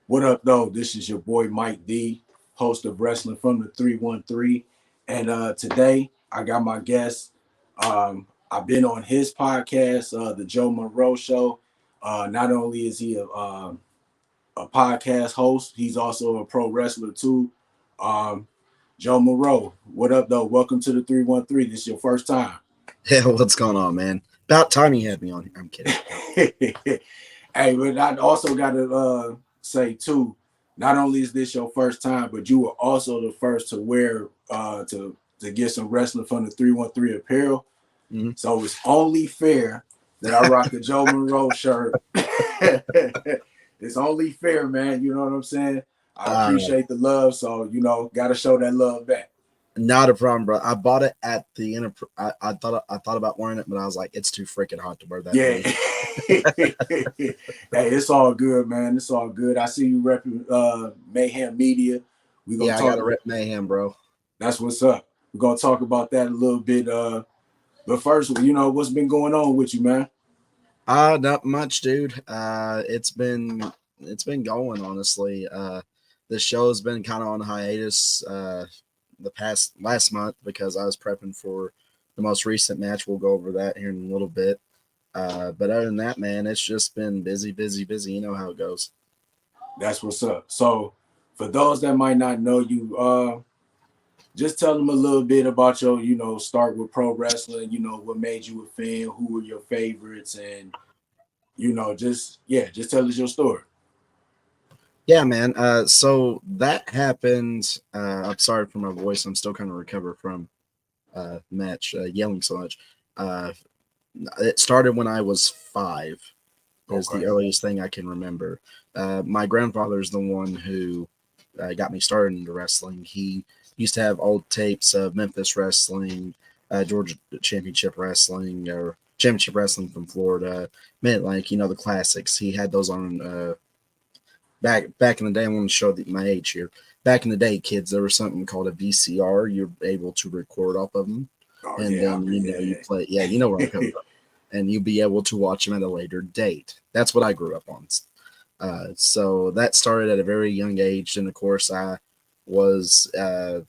What up, though? This is your boy Mike D, host of Wrestling from the 313. And today I got my guest. I've been on his podcast, the Joe Monroe Show. Not only is he a podcast host, he's also a pro wrestler too. Um, Joe Monroe, what up, though? Welcome to the 313. This is your first time. Yeah, what's going on, man? About time you had me on here. I'm kidding. Hey, but I also got to say too, not only is this your first time, but you were also the first to wear to get some wrestling from the 313 apparel. Mm-hmm. So it's only fair that I rock a Joe Monroe shirt. It's only fair, man. You know what I'm saying? I appreciate the love, so got to show that love back. Not a problem, bro. I bought it at the I thought about wearing it, but I was like, it's too freaking hot to wear that. Yeah. Hey, it's all good, man. It's all good. I see you repping Mayhem Media. We gonna I talk. got to rep Mayhem, bro. That's what's up. We're gonna talk about that a little bit. But first, what's been going on with you, man? Not much, dude. It's been going, honestly. The show's been kind of on hiatus the past last month because I was prepping for the most recent match. We'll go over that here in a little bit. But other than that, man, it's just been busy, busy, busy. You know how it goes. That's what's up. So, for those that might not know you, just tell them a little bit about your, start with pro wrestling. What made you a fan? Who were your favorites? And just tell us your story. Yeah, man. So that happened. I'm sorry for my voice. I'm still kind of recover from match yelling so much. Uh, it started when I was 5. Is the earliest thing I can remember. My grandfather is the one who got me started into wrestling. He used to have old tapes of Memphis wrestling, Georgia Championship Wrestling, or Championship Wrestling from Florida, Mid Atlantic. The classics. He had those on. Back in the day, I want to show my age here. Back in the day, kids, there was something called a VCR. You're able to record off of them, and then you play. Yeah, you know where I'm coming from, and you'll be able to watch them at a later date. That's what I grew up on. So that started at a very young age, and of course, I was at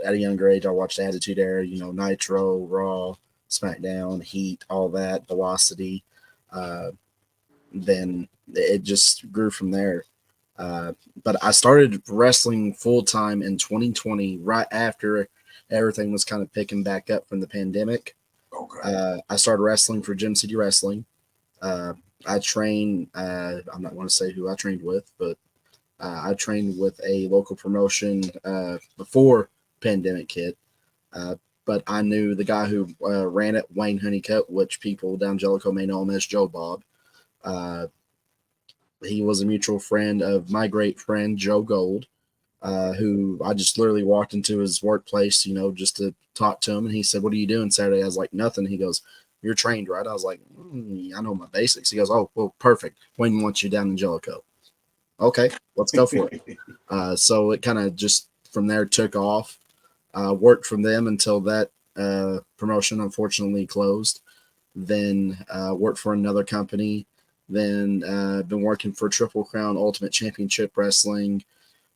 a younger age. I watched Attitude Era, Nitro, Raw, SmackDown, Heat, all that, Velocity. Then it just grew from there. But I started wrestling full time in 2020, right after everything was kind of picking back up from the pandemic. Okay. I started wrestling for Gym City Wrestling. I trained, I'm not going to say who I trained with, but I trained with a local promotion before pandemic hit. But I knew the guy who ran it, Wayne Honeycutt, which people down Jellicoe may know him as Joe Bob. He was a mutual friend of my great friend Joe Gold, who I just literally walked into his workplace, just to talk to him. And he said, "What are you doing Saturday?" I was like, "Nothing." He goes, "You're trained, right?" I was like, "I know my basics." He goes, "Oh, well, perfect. Wayne wants you down in Jellicoe." Okay, let's go for it. So it kind of just from there took off. Worked from them until that promotion unfortunately closed. Then worked for another company. Then been working for Triple Crown Ultimate Championship Wrestling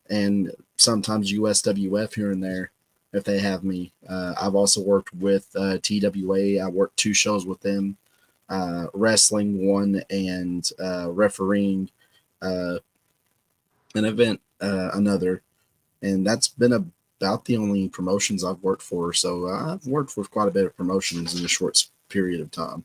and sometimes USWF here and there if they have me. I've also worked with TWA. I worked 2 shows with them, wrestling one and refereeing an event another. And that's been about the only promotions I've worked for. So I've worked with quite a bit of promotions in a short period of time.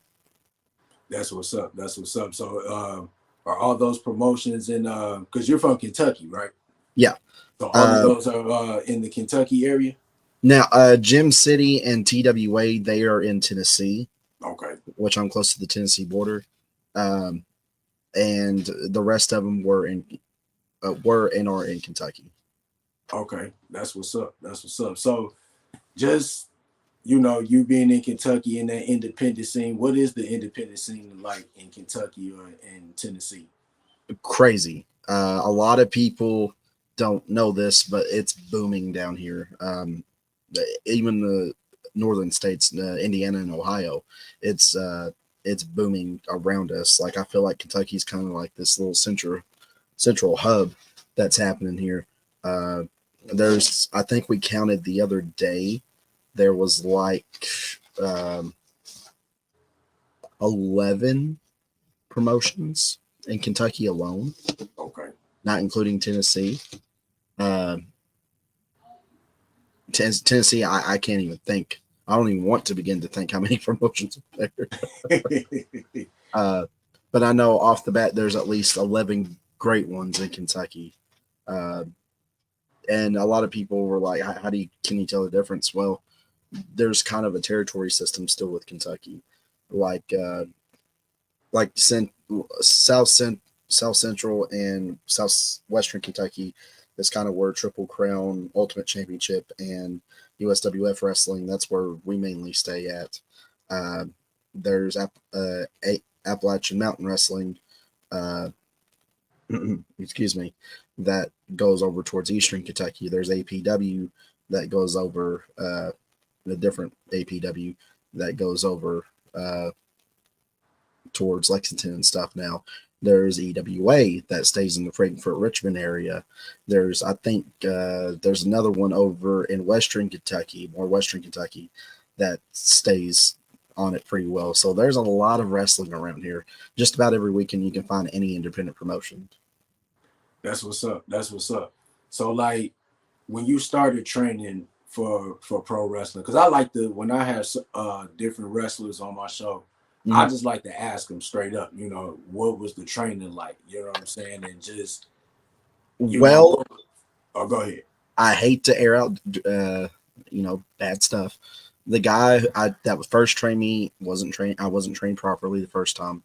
That's what's up. That's what's up. So, are all those promotions in? Because you're from Kentucky, right? Yeah. So all of those are in the Kentucky area. Now, Gym City and TWA, they are in Tennessee. Okay. Which I'm close to the Tennessee border. And the rest of them were and are in Kentucky. Okay, that's what's up. That's what's up. So, just you being in Kentucky in that independent scene, what is the independent scene like in Kentucky or in Tennessee? Crazy. A lot of people don't know this, but it's booming down here. Even the northern states, Indiana and Ohio, it's booming around us. Like I feel like Kentucky's kind of like this little center central hub that's happening here. There's, I think we counted the other day, there was like um, 11 promotions in Kentucky alone, Okay. not including Tennessee. Uh, Tennessee, I can't even think. I don't even want to begin to think how many promotions are there. uh, but I know off the bat there's at least 11 great ones in Kentucky. Uh, and a lot of people were like, how do you, can you tell the difference? Well, there's kind of a territory system still with Kentucky. Like, South Central and Southwestern Kentucky is kind of where Triple Crown, Ultimate Championship, and USWF Wrestling. That's where we mainly stay at. Uh, there's Appalachian Mountain Wrestling. Uh, excuse me, that goes over towards Eastern Kentucky. There's APW that goes over the different APW that goes over towards Lexington and stuff now. There's EWA that stays in the Frankfort Richmond area. There's, I think, there's another one over in Western Kentucky, more Western Kentucky, that stays on it pretty well. So there's a lot of wrestling around here. Just about every weekend you can find any independent promotion. That's what's up. That's what's up. So like when you started training for pro wrestling, because I like to, when I have different wrestlers on my show, I just like to ask them straight up, you know, what was the training like? You know what I'm saying? And just, well, oh, go ahead. I hate to air out, bad stuff. The guy that was first trained me wasn't trained. I wasn't trained properly the first time.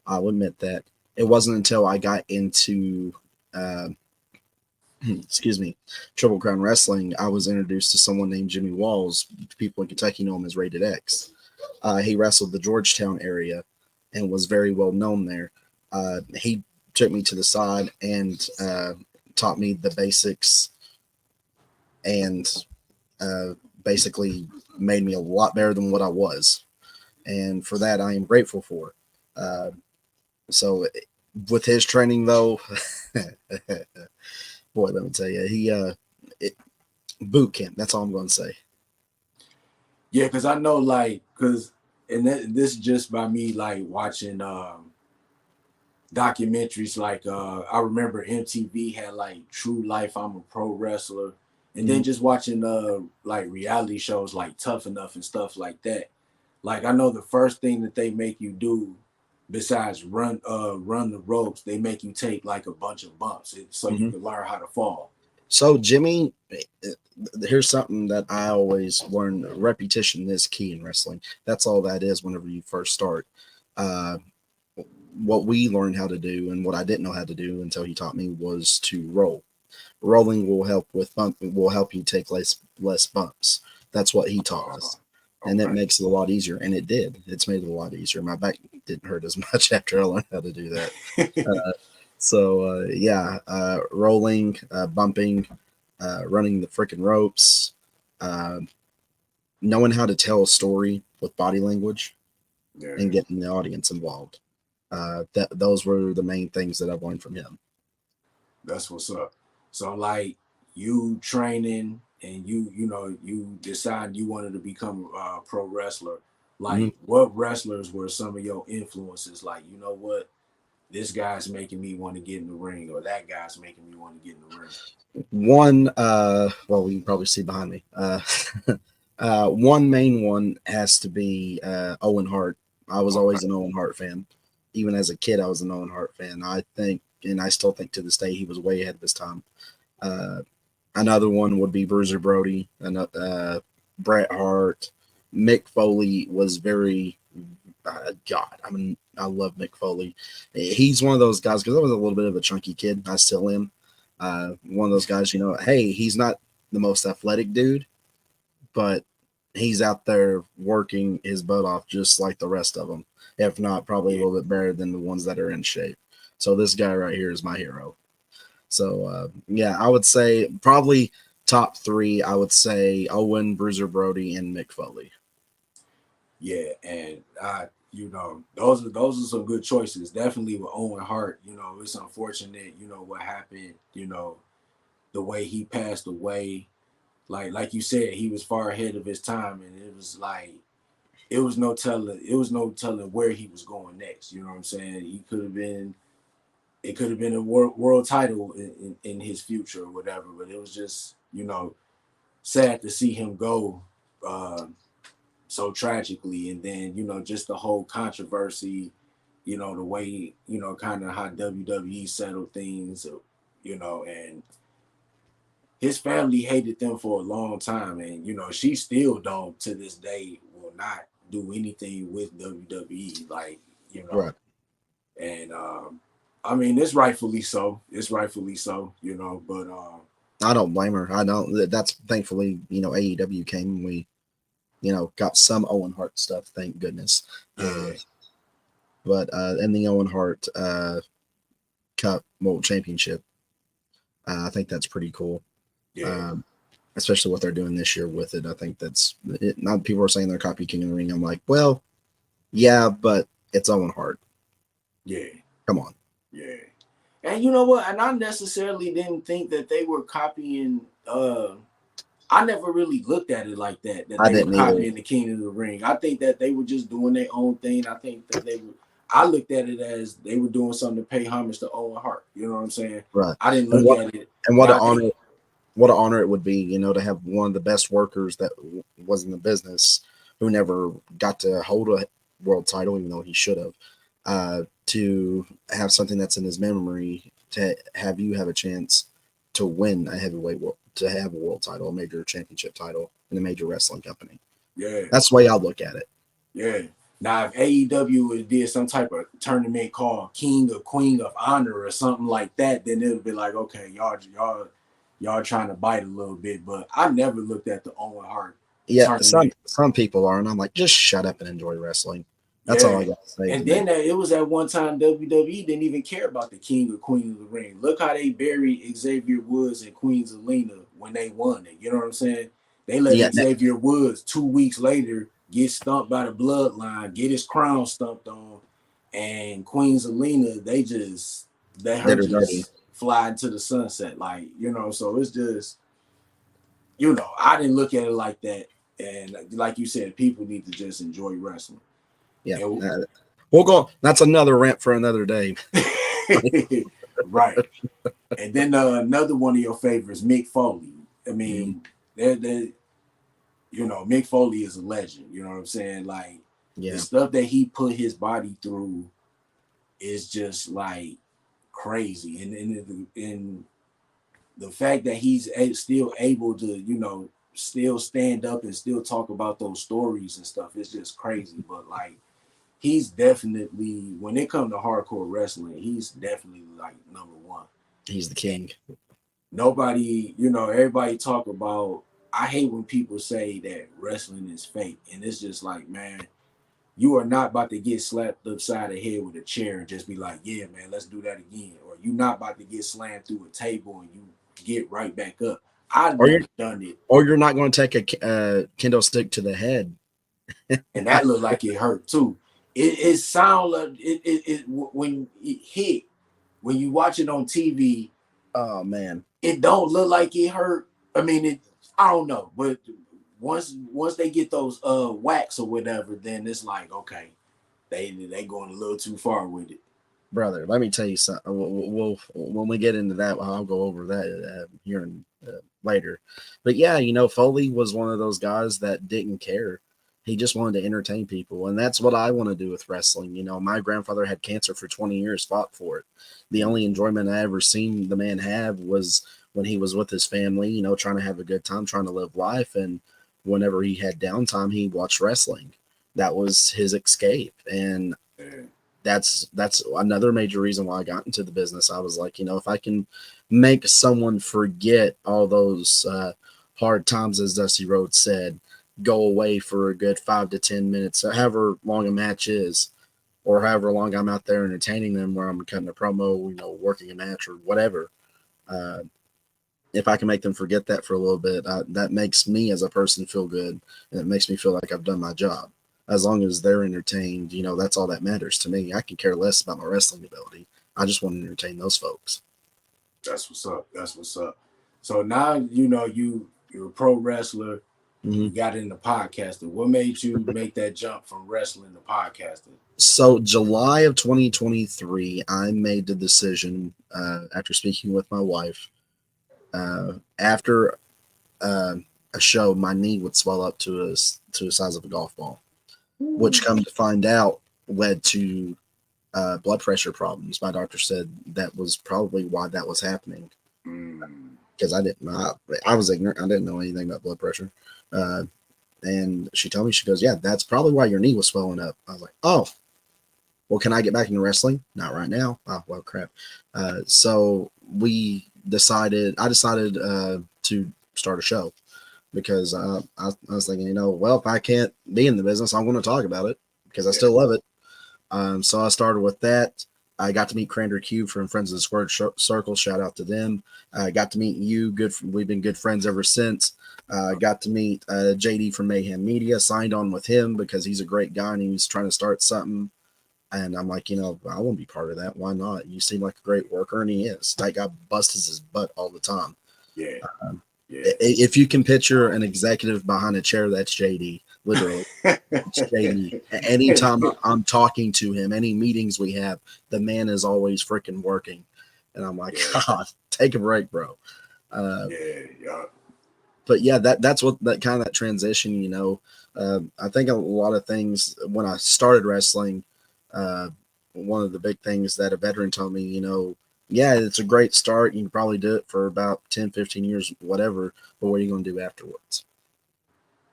I'll admit that. It wasn't until I got into, excuse me, Triple Crown Wrestling, I was introduced to someone named Jimmy Walls. People in Kentucky know him as Rated X. He wrestled the Georgetown area and was very well known there. He took me to the side and taught me the basics and basically made me a lot better than what I was. And for that, I am grateful for. So with his training, though, boy, let me tell you, boot camp. That's all I'm going to say. Yeah, because I know, like, and this just by me, like, watching documentaries. Like, I remember MTV had, like, True Life, I'm a Pro Wrestler. And then just watching, like, reality shows like Tough Enough and stuff like that. Like, I know the first thing that they make you do, besides run the ropes, they make you take, like, a bunch of bumps so you can learn how to fall. So, Jimmy, here's something that I always learn: repetition is key in wrestling. That's all that is whenever you first start. What we learned how to do and what I didn't know how to do until he taught me was to roll. Rolling will help with will help you take less bumps. That's what he taught us. Okay. And it makes it a lot easier. And it did. It's made it a lot easier. My back didn't hurt as much after I learned how to do that. Rolling, bumping, running the freaking ropes, knowing how to tell a story with body language, and getting the audience involved. Those were the main things that I've learned from him. That's what's up. So like you training and you decide you wanted to become a pro wrestler. Like what wrestlers were some of your influences? Like, you know what? This guy's making me want to get in the ring, or that guy's making me want to get in the ring. One, well, you can probably see behind me. One main one has to be Owen Hart. I was always an Owen Hart fan. Even as a kid, I was an Owen Hart fan. I think, and I still think to this day, he was way ahead of his time. Another one would be Bruiser Brody, Bret Hart. Mick Foley was very, God, I mean, I love Mick Foley. He's one of those guys, because I was a little bit of a chunky kid. I still am. One of those guys, hey, he's not the most athletic dude, but he's out there working his butt off just like the rest of them. If not, probably a little bit better than the ones that are in shape. So this guy right here is my hero. So, I would say probably top three. I would say Owen, Bruiser Brody, and Mick Foley. Yeah, and you know, those are some good choices. Definitely with Owen Hart, you know, it's unfortunate, you know, what happened, you know, the way he passed away. Like you said, he was far ahead of his time, and it was like it was no telling where he was going next. You know what I'm saying? He could have been it could have been a world title in his future or whatever, but it was just, you know, sad to see him go uh, so tragically. And then, you know, just the whole controversy, you know, the way, you know, kind of how WWE settled things, you know, and his family hated them for a long time. And, you know, she still don't to this day will not do anything with WWE. Like, you know, Right. and I mean, it's rightfully so. It's rightfully so, you know, but I don't blame her. I don't. That's thankfully, AEW came and we, got some Owen Hart stuff. Thank goodness. yeah, But in the Owen Hart Cup World Championship, I think that's pretty cool. yeah, Um, Especially what they're doing this year with it. I think that's it. Not people are saying they're copy King of the Ring. I'm like, well, yeah, but it's Owen Hart. yeah, Come on. yeah. And you know what? And I necessarily didn't think that they were copying. I never really looked at it like that. That I they were didn't either. copying the King of the Ring. I think that they were just doing their own thing. I think that they were. I looked at it as they were doing something to pay homage to Owen Hart. You know what I'm saying? Right. I didn't And look what at it. and what an Now I think, honor what an honor it would be, to have one of the best workers that was in the business who never got to hold a world title, even though he should have, to have something that's in his memory, to have you have a chance to win a heavyweight world, to have a world title, a major championship title in a major wrestling company. yeah, That's the way I look at it. yeah. Now, if AEW did some type of tournament called King or Queen of Honor or something like that, then it would be like, okay, y'all trying to bite a little bit. But I never looked at the Owen Hart Yeah, some tournament. some people are, and I'm like, just shut up and enjoy wrestling. That's all Yeah. I got to say And today. then it was at one time WWE didn't even care about the King or Queen of the Ring. Look how they buried Xavier Woods and Queen Zelina when they won it. You know what I'm saying? They let Yeah, Xavier Woods 2 weeks later get stumped by the bloodline, get his crown stumped on, and Queen Zelina, they just let her they're dirty. just fly into the sunset. Like, you know, so it's just, you know, I didn't look at it like that. And like you said, people need to just enjoy wrestling. Yeah, And we'll go. That's another rant for another day. right. And then another one of your favorites, Mick Foley. I Mm, mean, they're, you know, Mick Foley is a legend. You know what I'm saying? Like the yeah, stuff that he put his body through is just like crazy. And the fact that he's still able to, you know, still stand up and still talk about those stories and stuff is just crazy. But like he's definitely when it comes to hardcore wrestling, he's definitely like number one. he's the king. Nobody, you know, everybody talk about. I hate when people say that wrestling is fake, and it's just like, man, you are not about to get slapped upside the head with a chair and just be like, yeah, man, let's do that again. Or you're not about to get slammed through a table and you get right back up. I've Or you're never done it, or you're not going to take a kendo stick to the head. and that looked like it hurt too. It sound like it when it hit when you watch it on TV, Oh man, it don't look like it hurt. I mean, it. I don't know, but once they get those whacks or whatever, then it's like okay, they going a little too far with it. brother, let me tell you something. We'll when we get into that, I'll go over that here in, later. But yeah, Foley was one of those guys that didn't care. He just wanted to entertain people, and that's what I want to do with wrestling. My grandfather had cancer for 20 years, fought for it. The only enjoyment I ever seen the man have was when he was with his family, trying to have a good time, trying to live life, and whenever he had downtime, he watched wrestling. That was his escape, and Yeah, that's another major reason why I got into the business. I was like, if I can make someone forget all those hard times, as Dusty Rhodes said, go away for a good 5 to 10 minutes, however long a match is, or however long I'm out there entertaining them, where I'm cutting a promo, working a match or whatever. Uh, if I can make them forget that for a little bit, that makes me as a person feel good, and it makes me feel like I've done my job. as long as they're entertained, that's all that matters to me. I can care less about my wrestling ability. I just want to entertain those folks. That's what's up. That's what's up. So now you're a pro wrestler. Mm-hmm. You got into podcasting. What made you make that jump from wrestling to podcasting? So July of 2023, I made the decision after speaking with my wife. After a show, my knee would swell up to the size of a golf ball, which, come to find out, led to blood pressure problems. My doctor said that was probably why that was happening. Because I didn't know. I was ignorant. I didn't know anything about blood pressure. And she told me, she goes, yeah, that's probably why your knee was swelling up. I was like, oh, well, can I get back into wrestling? Not right now. Oh, well, crap. So I decided to start a show because I was thinking, well, if I can't be in the business, I'm going to talk about it because I still love it. So I started with that. I got to meet Crander Q from Friends of the Squared Circle. Shout out to them. I got to meet you. We've been good friends ever since. Got to meet JD from Mayhem Media. Signed on with him because he's a great guy and he's trying to start something. And I'm like, I want to be part of that. Why not? You seem like a great worker, and he is. That guy busts his butt all the time. Yeah. If you can picture an executive behind a chair, that's JD. Literally, it's JD. Anytime I'm talking to him, any meetings we have, the man is always freaking working. And I'm like, God, take a break, bro. But yeah, that's what that kind of that transition. I think a lot of things when I started wrestling. One of the big things that a veteran told me, yeah, it's a great start. You can probably do it for about 10, 15 years, whatever, but what are you going to do afterwards?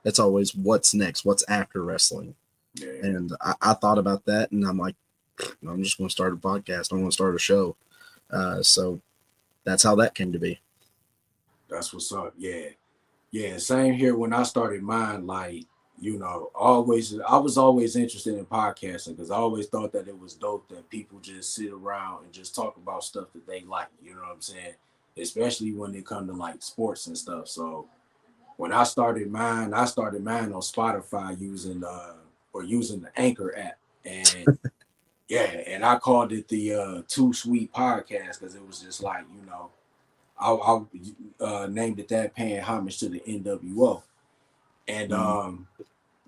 That's always what's next, what's after wrestling. Yeah. And I thought about that, and I'm like, I'm just going to start a podcast. I'm going to start a show. So that's how that came to be. That's what's up. Yeah. Yeah. Same here when I started mine, like, I was always interested in podcasting because I always thought that it was dope that people just sit around and just talk about stuff that they like. You know what I'm saying? Especially when it comes to like sports and stuff. So when I started mine on Spotify using the Anchor app. And yeah, and I called it the Too Sweet Podcast because it was just like, I named it that, paying homage to the NWO. And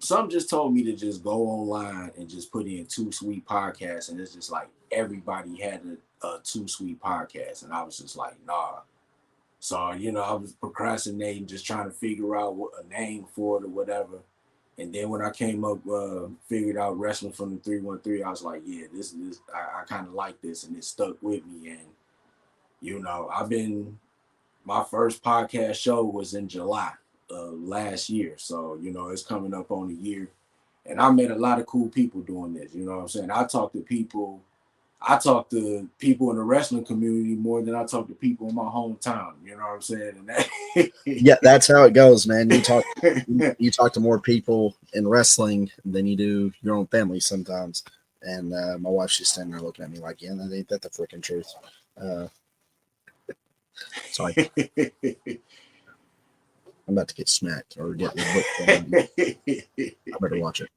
some just told me to just go online and just put in Too Sweet Podcast, and it's just like everybody had a Too Sweet Podcast, and I was just like, nah. So I was procrastinating, just trying to figure out what a name for it or whatever. And then when I came up, figured out Wrestling from the 313, I was like, yeah, this I kind of like this, and it stuck with me. And my first podcast show was in July last year. So, it's coming up on a year. And I met a lot of cool people doing this. You know what I'm saying? I talk to people in the wrestling community more than I talk to people in my hometown. You know what I'm saying? And yeah, that's how it goes, man. You talk to more people in wrestling than you do your own family sometimes. And my wife, she's standing there looking at me like, yeah, that ain't that the freaking truth. Sorry. I'm about to get smacked or get the book. I better watch it.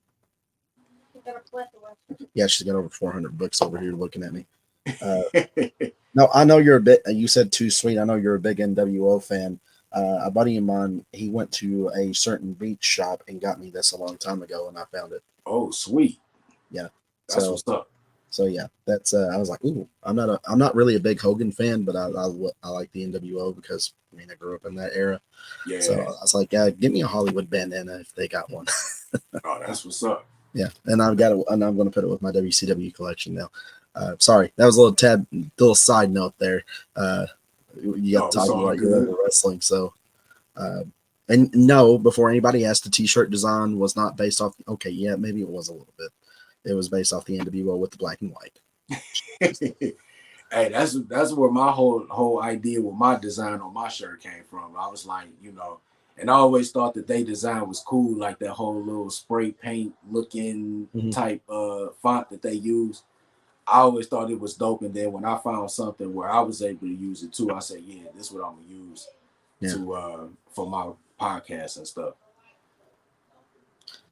Yeah, she's got over 400 books over here looking at me. No, I know you're a bit. You said Too Sweet. I know you're a big NWO fan. A buddy of mine, he went to a certain beach shop and got me this a long time ago, and I found it. Oh, sweet. Yeah, that's what's up. So yeah, that's. I was like, ooh, I'm not really a big Hogan fan, but I like the NWO because I grew up in that era. Yeah. So I was like, give me a Hollywood bandana if they got one. Oh, that's what's up. Yeah, and I've got it, and I'm going to put it with my WCW collection now. Sorry, that was a little side note there. You got to talk about your wrestling, so. And no, before anybody asked, the T-shirt design was not based off. Okay, yeah, maybe it was a little bit. It was based off the NWO with the black and white. Hey, that's where my whole idea with my design on my shirt came from. I was like, and I always thought that they design was cool, like that whole little spray paint looking type font that they use. I always thought it was dope, and then when I found something where I was able to use it too, I said, yeah, this is what I'm gonna use for my podcast and stuff.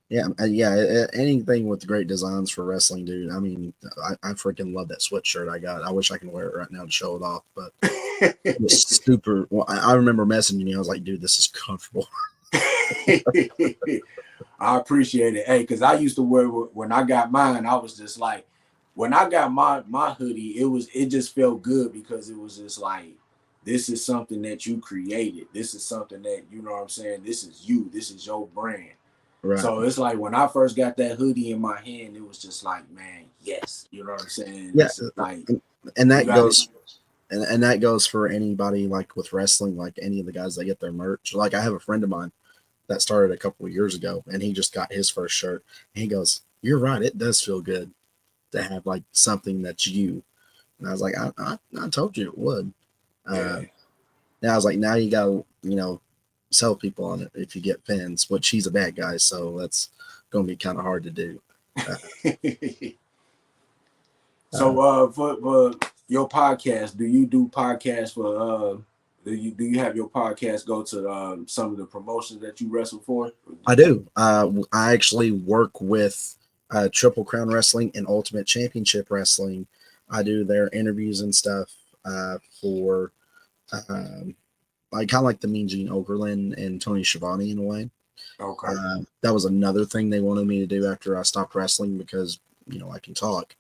Yeah. Anything with great designs for wrestling, dude. I mean, I freaking love that sweatshirt I got. I wish I can wear it right now to show it off, but it was super. Well, I remember messaging you. I was like, dude, this is comfortable. I appreciate it. Hey, because I used to wear, when I got mine, I was just like, when I got my hoodie, it just felt good because it was just like, this is something that you created. This is something that, you know what I'm saying? This is you. This is your brand. Right. So it's like when I first got that hoodie in my hand, it was just like, man, yes. You know what I'm saying? Yeah. This is like, And you that got it. goes and that goes for anybody like with wrestling, like any of the guys that get their merch. Like I have a friend of mine that started a couple of years ago, and he just got his first shirt. And he goes, "You're right. It does feel good to have like something that's you." And I was like, I told you it would. Uh, Yeah. now I was like, now you got to, sell people on it if you get fans, which he's a bad guy. So that's going to be kind of hard to do. Uh, So for your podcast, do you do podcasts for do you have your podcast go to some of the promotions that you wrestle for? I do. I actually work with Triple Crown Wrestling and Ultimate Championship Wrestling. I do their interviews and stuff for um, like kind of like the Mean Gene Okerlund and Tony Schiavone in a way. Okay. That was another thing they wanted me to do after I stopped wrestling because I can talk,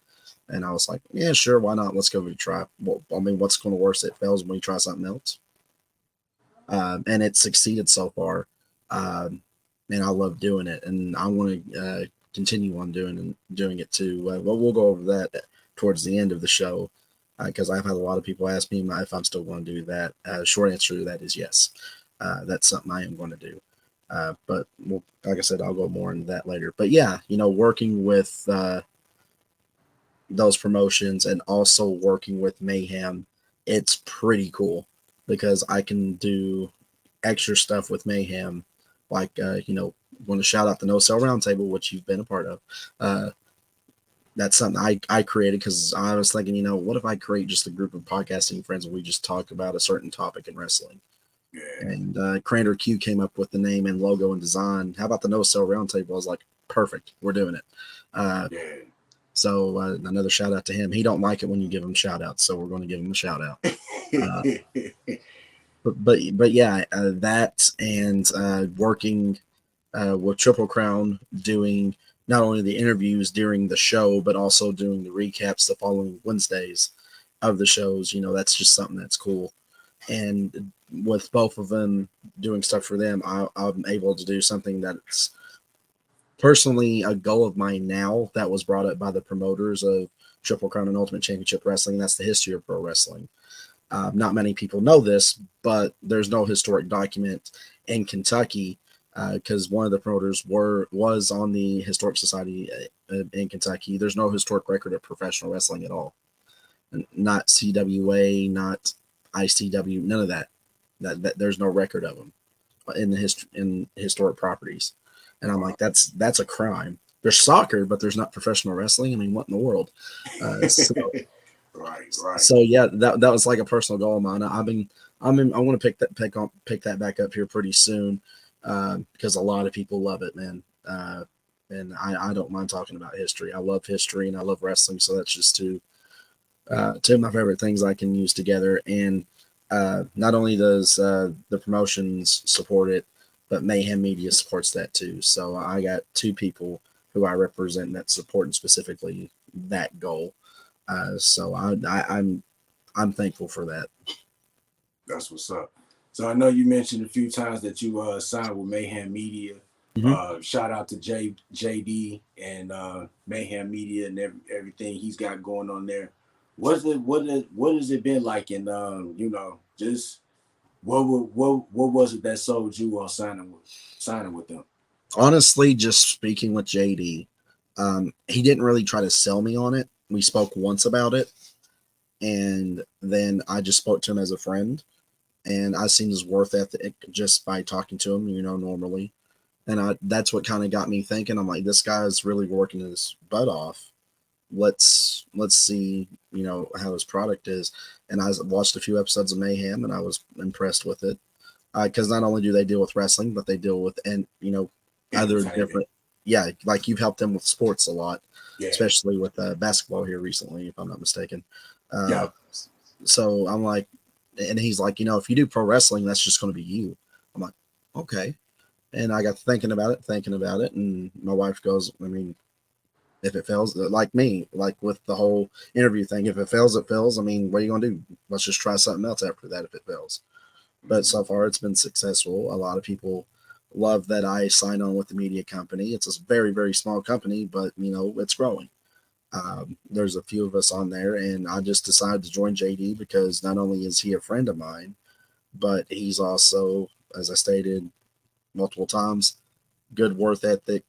and I was like, yeah, sure, why not? Let's go and try. Well, I mean, what's going to worse? It fails when we try something else, and it succeeded so far. Um, and I love doing it, and I want to continue on doing it too. Well, we'll go over that towards the end of the show because I've had a lot of people ask me if I'm still going to do that. Short answer to that is yes. That's something I am going to do. But like I said, I'll go more into that later. But yeah, working with those promotions and also working with Mayhem, it's pretty cool because I can do extra stuff with Mayhem, like want to shout out the No Sell Roundtable, which you've been a part of. Uh, that's something I created because I was thinking, what if I create just a group of podcasting friends and we just talk about a certain topic in wrestling? Yeah. And Crander Q came up with the name and logo and design. How about the No Sell Roundtable? I was like, perfect, we're doing it. Yeah. So another shout out to him. He don't like it when you give him shout outs, so we're going to give him a shout out. Uh, but yeah, that and working with Triple Crown, doing not only the interviews during the show, but also doing the recaps the following Wednesdays of the shows. That's just something that's cool. And with both of them doing stuff for them, I'm able to do something that's personally a goal of mine now that was brought up by the promoters of Triple Crown and Ultimate Championship Wrestling. That's the history of pro wrestling. Not many people know this, but there's no historic document in Kentucky because one of the promoters was on the Historic Society in Kentucky. There's no historic record of professional wrestling at all. Not CWA, not ICW, none of that. That there's no record of them in historic properties. And I'm like, that's a crime. There's soccer, but there's not professional wrestling. I mean, what in the world? So Right. so yeah, that was like a personal goal of mine. I want to pick that back up here pretty soon because a lot of people love it, man. And I don't mind talking about history. I love history and I love wrestling, so that's just two of my favorite things I can use together. And not only does the promotions support it, but Mayhem Media supports that too. So I got two people who I represent that support specifically that goal. So I'm thankful for that. That's what's up. So I know you mentioned a few times that you signed with Mayhem Media. Mm-hmm. Shout out to JD and Mayhem Media and everything he's got going on there. What has it been like? And just what was it that sold you on signing with them? Honestly, just speaking with JD, he didn't really try to sell me on it. We spoke once about it, and then I just spoke to him as a friend, and I seen his worth ethic just by talking to him, normally. And that's what kind of got me thinking. I'm like, this guy is really working his butt off. Let's see, how his product is. And I watched a few episodes of Mayhem, and I was impressed with it because not only do they deal with wrestling, but they deal with other different yeah, like you've helped him with sports a lot, Yeah, especially with basketball here recently, if I'm not mistaken. Uh, yeah, so I'm like, and he's like, if you do pro wrestling, that's just going to be you. I'm like, okay. And I got thinking about it, and my wife goes, I mean, if it fails, like me, like with the whole interview thing, if it fails, it fails. I mean, what are you going to do? Let's just try something else after that if it fails. But so far, it's been successful. A lot of people love that I sign on with the media company. It's a very, very small company, but it's growing. There's a few of us on there, and I just decided to join JD because not only is he a friend of mine, but he's also, as I stated multiple times, good worth ethic.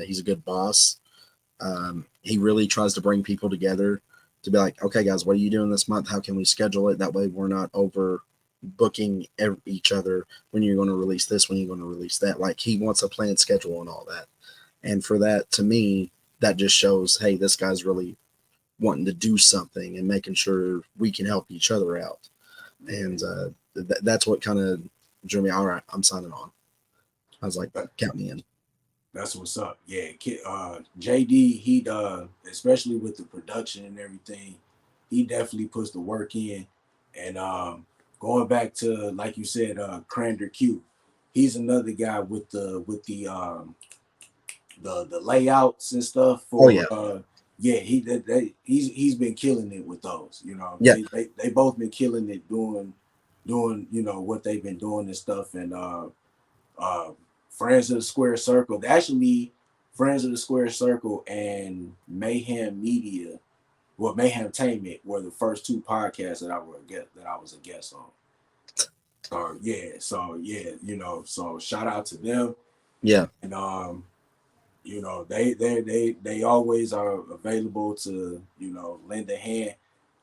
He's a good boss. He really tries to bring people together to be like, okay, guys, what are you doing this month? How can we schedule it? That way, we're not over booking each other when you're going to release this, when you're going to release that. Like, he wants a planned schedule and all that. And for that, to me, that just shows, hey, this guy's really wanting to do something and making sure we can help each other out. And that's what kind of drew me. All right, I'm signing on. I was like, that, count me in. that's what's up. Yeah, JD, he especially with the production and everything, he definitely puts the work in. And going back to like you said, Crander Q, he's another guy with the layouts and stuff Oh for yeah, yeah, he's been killing it with those. yeah. They both been killing it doing what they've been doing and stuff. And uh Friends of the Square Circle, actually Friends of the Square Circle and Mayhem Media, well, Mayhem Tainment were the first two podcasts that I was a guest on. So shout out to them. Yeah. And they always are available to lend a hand.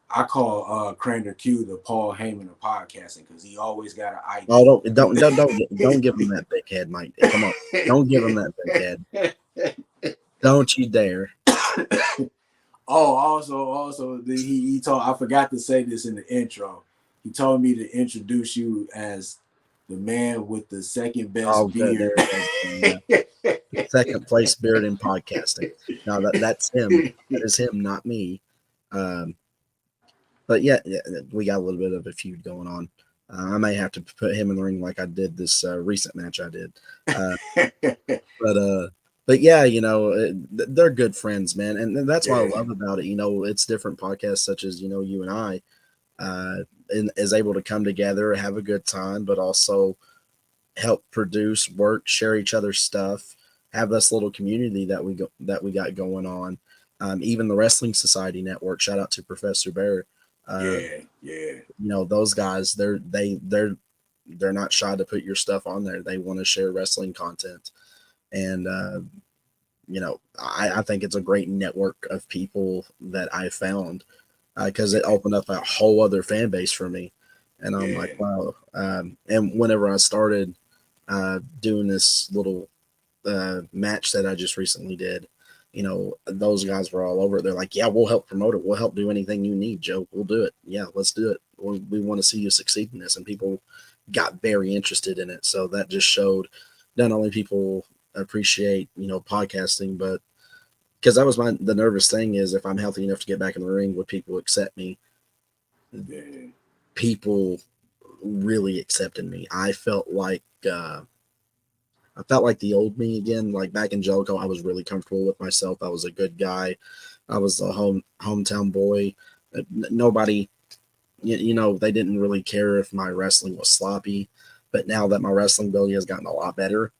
I call Crander Q the Paul Heyman of podcasting because he always got an Oh, idea. don't give him that big head, Mike. Come on, don't give him that big head. Don't you dare. Oh, also, he told, I forgot to say this in the intro. He told me to introduce you as the man with the second Oh, best good. beard. There it goes. Yeah. Second place beard in podcasting. Now that's him. That is him, not me. Um, but yeah, we got a little bit of a feud going on. I may have to put him in the ring like I did this recent match I did. Uh, but uh, but yeah, they're good friends, man, and that's what I Yeah, love about it. It's different podcasts such as you and I and is able to come together, have a good time, but also help produce, work, share each other's stuff, have this little community that we got going on. Even the Wrestling Society Network. Shout out to Professor Bear. Uh, yeah. those guys. They're not shy to put your stuff on there. They want to share wrestling content, and I think it's a great network of people that I found because it opened up a whole other fan base for me. And I'm like, Yeah, wow. And whenever I started doing this little match that I just recently did, those guys were all over it. They're like, yeah, we'll help promote it. We'll help do anything you need, Joe. We'll do it. Yeah, let's do it. We want to see you succeed in this. And people got very interested in it. So that just showed not only people appreciate, podcasting, but because that was the nervous thing is if I'm healthy enough to get back in the ring, would people accept me? yeah, People really accepted me. I felt like the old me again. Like back in Jellicoe, I was really comfortable with myself. I was a good guy. I was a hometown boy. Nobody, they didn't really care if my wrestling was sloppy. But now that my wrestling ability has gotten a lot better,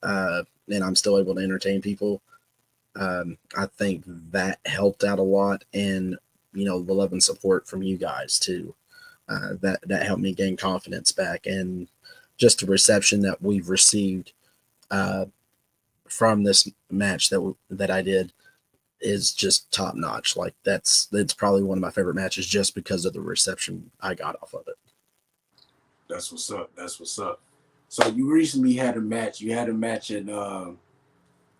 and I'm still able to entertain people, I think that helped out a lot. And the love and support from you guys too. That helped me gain confidence back, and just the reception that we've received uh, from this match that I did is just top notch. Like that's probably one of my favorite matches just because of the reception I got off of it. that's what's up. That's what's up. So you recently had a match. You had a match in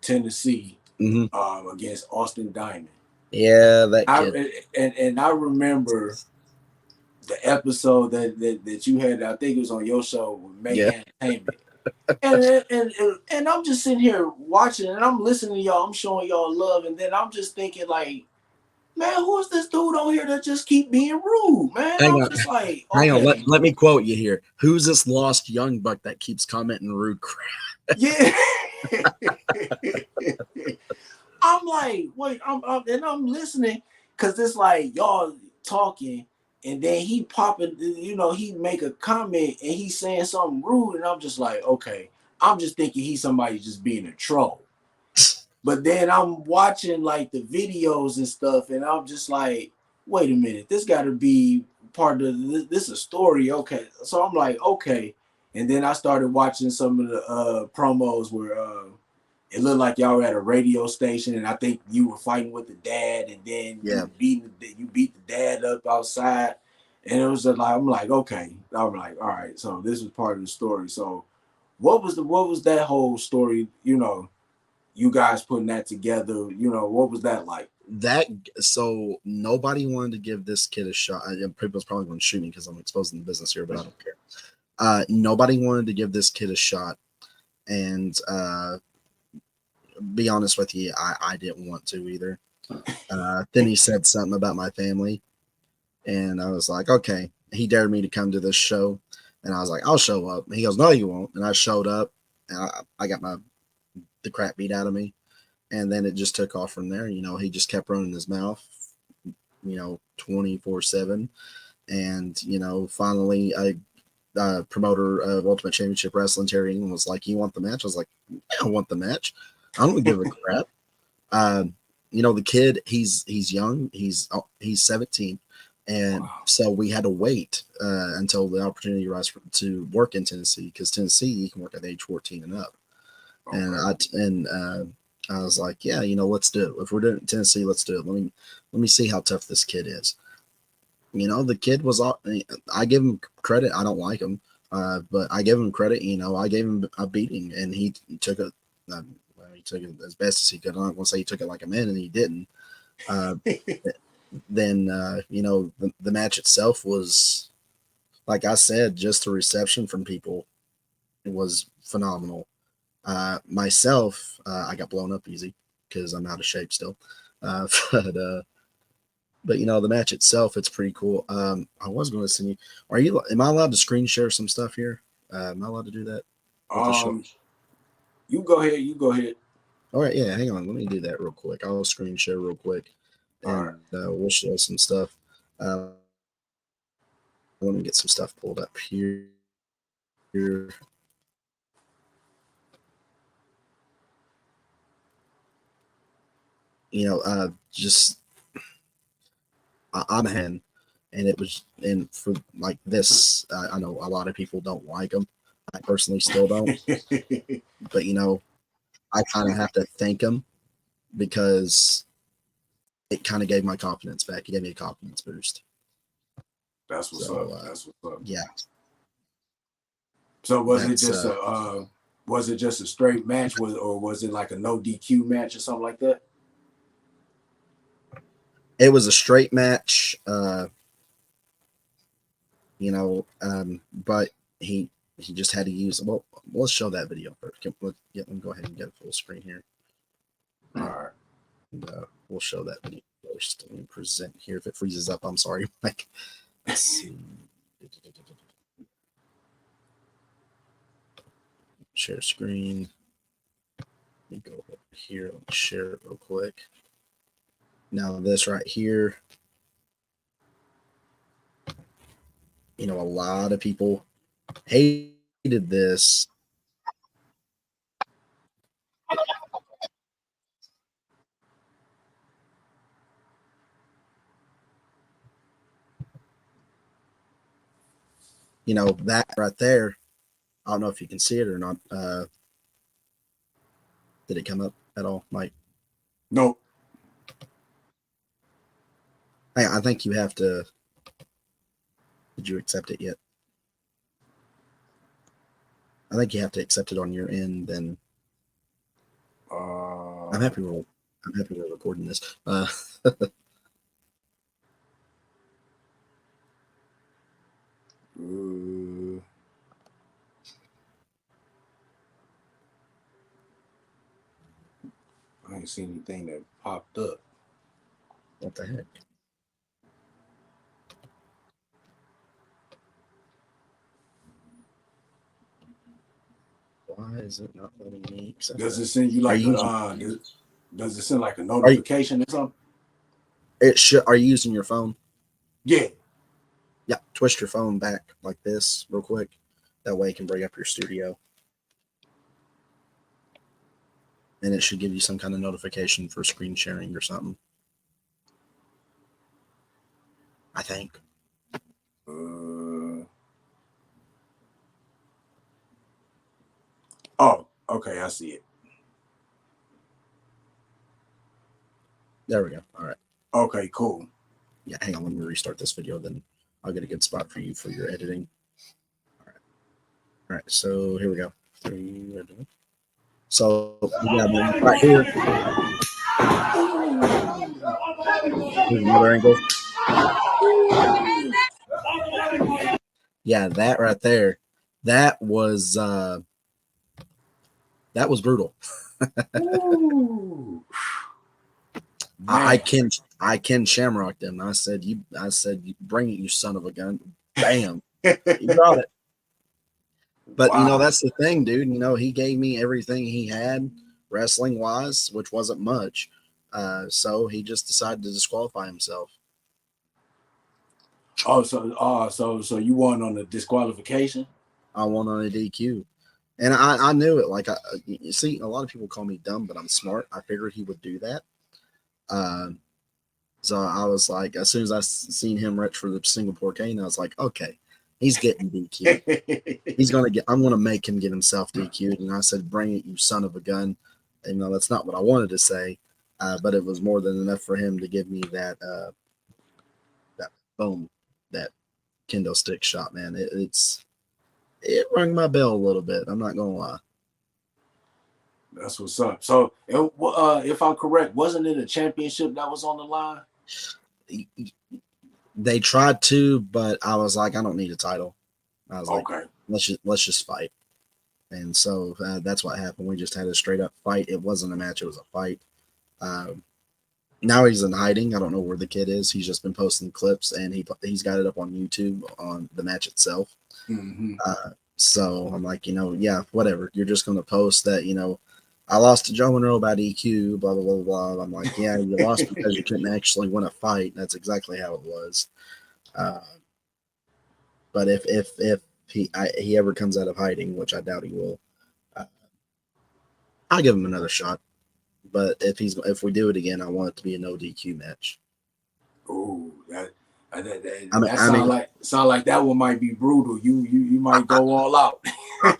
Tennessee Mm-hmm. against Austin Diamond. Yeah, that I kid. and I remember the episode that you had. I think it was on your show with Yeah, Mayhem Entertainment. And I'm just sitting here watching, and I'm listening to y'all. I'm showing y'all love, and then I'm just thinking like, man, who's this dude on here that just keep being rude, man? Hang I'm on, just like, hang on. Let, okay, let me quote you here. Who's this lost young buck that keeps commenting rude crap? yeah. I'm like, wait, I'm listening because it's like y'all talking, and then he popping, he make a comment and he's saying something rude, and I'm just like, okay, I'm just thinking he's somebody just being a troll. But then I'm watching like the videos and stuff, and I'm just like, wait a minute, this got to be part of this is a story, okay? So I'm like, okay, and then I started watching some of the promos where it looked like y'all were at a radio station, and I think you were fighting with the dad, and then Yeah, you beat the dad up outside, and it was just like I'm like, okay, I'm like, all right, so this was part of the story. So what was that whole story? You guys putting that together. What was that like? that so nobody wanted to give this kid a shot. People's probably going to shoot me because I'm exposing the business here, but I don't care. Nobody wanted to give this kid a shot, and be honest with you, I didn't want to either. Then he said something about my family, and I was like, okay. He dared me to come to this show, and I was like, I'll show up. And he goes, no, you won't. And I showed up, and I got the crap beat out of me, and then it just took off from there. He just kept running his mouth, 24/7, and finally, promoter of Ultimate Championship Wrestling, Terry England, was like, "You want the match?" I was like, "I don't want the match. I don't give a crap." Uh, the kid, he's young. He's 17, and Wow. so we had to wait until the opportunity arose to work in Tennessee, because Tennessee you can work at age 14 and up. And Okay. I was like, yeah, let's do it. If we're doing it in Tennessee, let's do it. Let me see how tough this kid is. The kid was. I give him credit. I don't like him, but I give him credit. I gave him a beating, and he took it. He took it as best as he could. I don't want to say he took it like a man, and he didn't. Uh, then the match itself was, like I said, just the reception from people was phenomenal. Myself, I got blown up easy because I'm out of shape still. But the match itself, it's pretty cool. I was going to send you. Am I allowed to screen share some stuff here? Am I allowed to do that with the show? um, you go ahead. You go ahead. All right, yeah. Hang on, let me do that real quick. I'll screen share real quick, All right. and we'll show some stuff. Uh, Let me get some stuff pulled up here. Just I'm a fan, and it was, and for like this, I know a lot of people don't like them. I personally still don't, but I kind of have to thank them because it kind of gave my confidence back. It gave me a confidence boost. That's what's So up. That's what's up. yeah, So that's was it just a straight match, or was it like a no DQ match or something like that? it was a straight match. But he just had to use. Well, let's show that video first. Let me go ahead and get a full screen here, All and right. we'll show that video first. Let me present here. If it freezes up, I'm sorry, Mike. Let's see. Share screen. Let me go over here. Let me share it real quick. Now this right here, a lot of people hated this. That right there. I don't know if you can see it or not. Did it come up at all, Mike? No. I think you have to. Did you accept it yet? I think you have to accept it on your end. Then I'm Uh, happy we're I'm happy we're recording this. uh, ain't seen anything that popped up. What the heck? Why is it not letting me accept Does that? it send you Are like you does it send like a are you, notification or something? are you using your phone? Yeah. Yeah, twist your phone back like this real quick. That way it can bring up your studio. And it should give you some kind of notification for screen sharing or something. I think. Oh, okay, I see it. There we go. All right. Okay, cool. Yeah, hang on. Let me restart this video. Then I'll get a good spot for you for your editing. All right. All right. So here we go. So yeah, man, right here. Here's another angle. Yeah, that right there. That was brutal. Ooh, I man. can shamrock them. I said bring it, you son of a gun. Bam. He brought it. But Wow. that's the thing, dude. He gave me everything he had wrestling wise, which wasn't much. So he just decided to disqualify himself. Oh, so you won on the disqualification? I won on a DQ. And I knew it. Like, you see, a lot of people call me dumb, but I'm smart. I figured he would do that. So I was like, as soon as I seen him reach for the Singapore cane, I was like, okay, he's getting DQ'd. I'm gonna make him get himself DQ'd. And I said, bring it, you son of a gun. And that's not what I wanted to say, but it was more than enough for him to give me that boom, that kendo stick shot, man. It rang my bell a little bit. I'm not gonna lie. That's what's up. So, if I'm correct, wasn't it a championship that was on the line? They tried to, but I was like, I don't need a title. I was like, Okay. let's just fight. And so that's what happened. We just had a straight up fight. It wasn't a match; it was a fight. Now he's in hiding. I don't know where the kid is. He's just been posting clips, and he's got it up on YouTube on the match itself. Mm-hmm. So I'm like, yeah, whatever. You're just going to post that, I lost to Joe Monroe by DQ, blah, blah, blah, blah. I'm like, yeah, you lost because you couldn't actually win a fight. That's exactly how it was. But if he ever comes out of hiding, which I doubt he will, I'll give him another shot. But if we do it again, I want it to be a no DQ match. Ooh, that I mean, sound like that one might be brutal. You might go all out.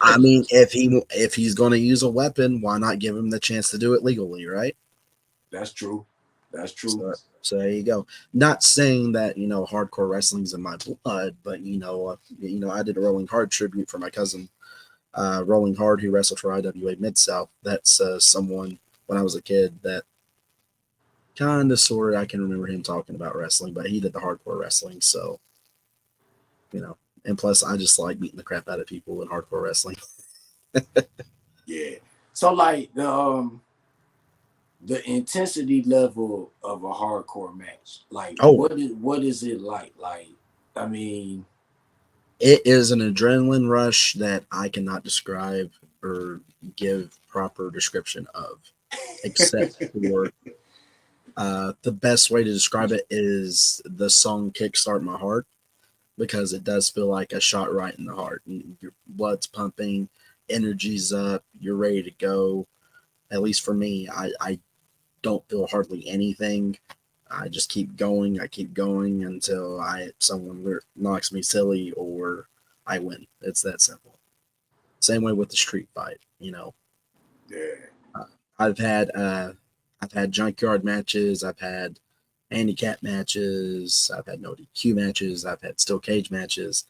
I mean, if he's going to use a weapon, why not give him the chance to do it legally, right? That's true. That's true. So there you go. Not saying that hardcore wrestling's in my blood, but I did a Rolling Hard tribute for my cousin, Rolling Hard, who wrestled for IWA Mid South. That's someone when I was a kid that kind of sort of I can remember him talking about wrestling, but he did the hardcore wrestling, so and plus I just like beating the crap out of people in hardcore wrestling. Yeah. So like the intensity level of a hardcore match, like what is it like? Like, I mean, it is an adrenaline rush that I cannot describe or give proper description of, except for the best way to describe it is the song "Kickstart My Heart," because it does feel like a shot right in the heart. Your blood's pumping, energy's up, you're ready to go. At least for me, I don't feel hardly anything. I just keep going. I keep going until someone knocks me silly or I win. It's that simple. Same way with the street fight. Yeah. I've had junkyard matches. I've had handicap matches. I've had no DQ matches. I've had steel cage matches.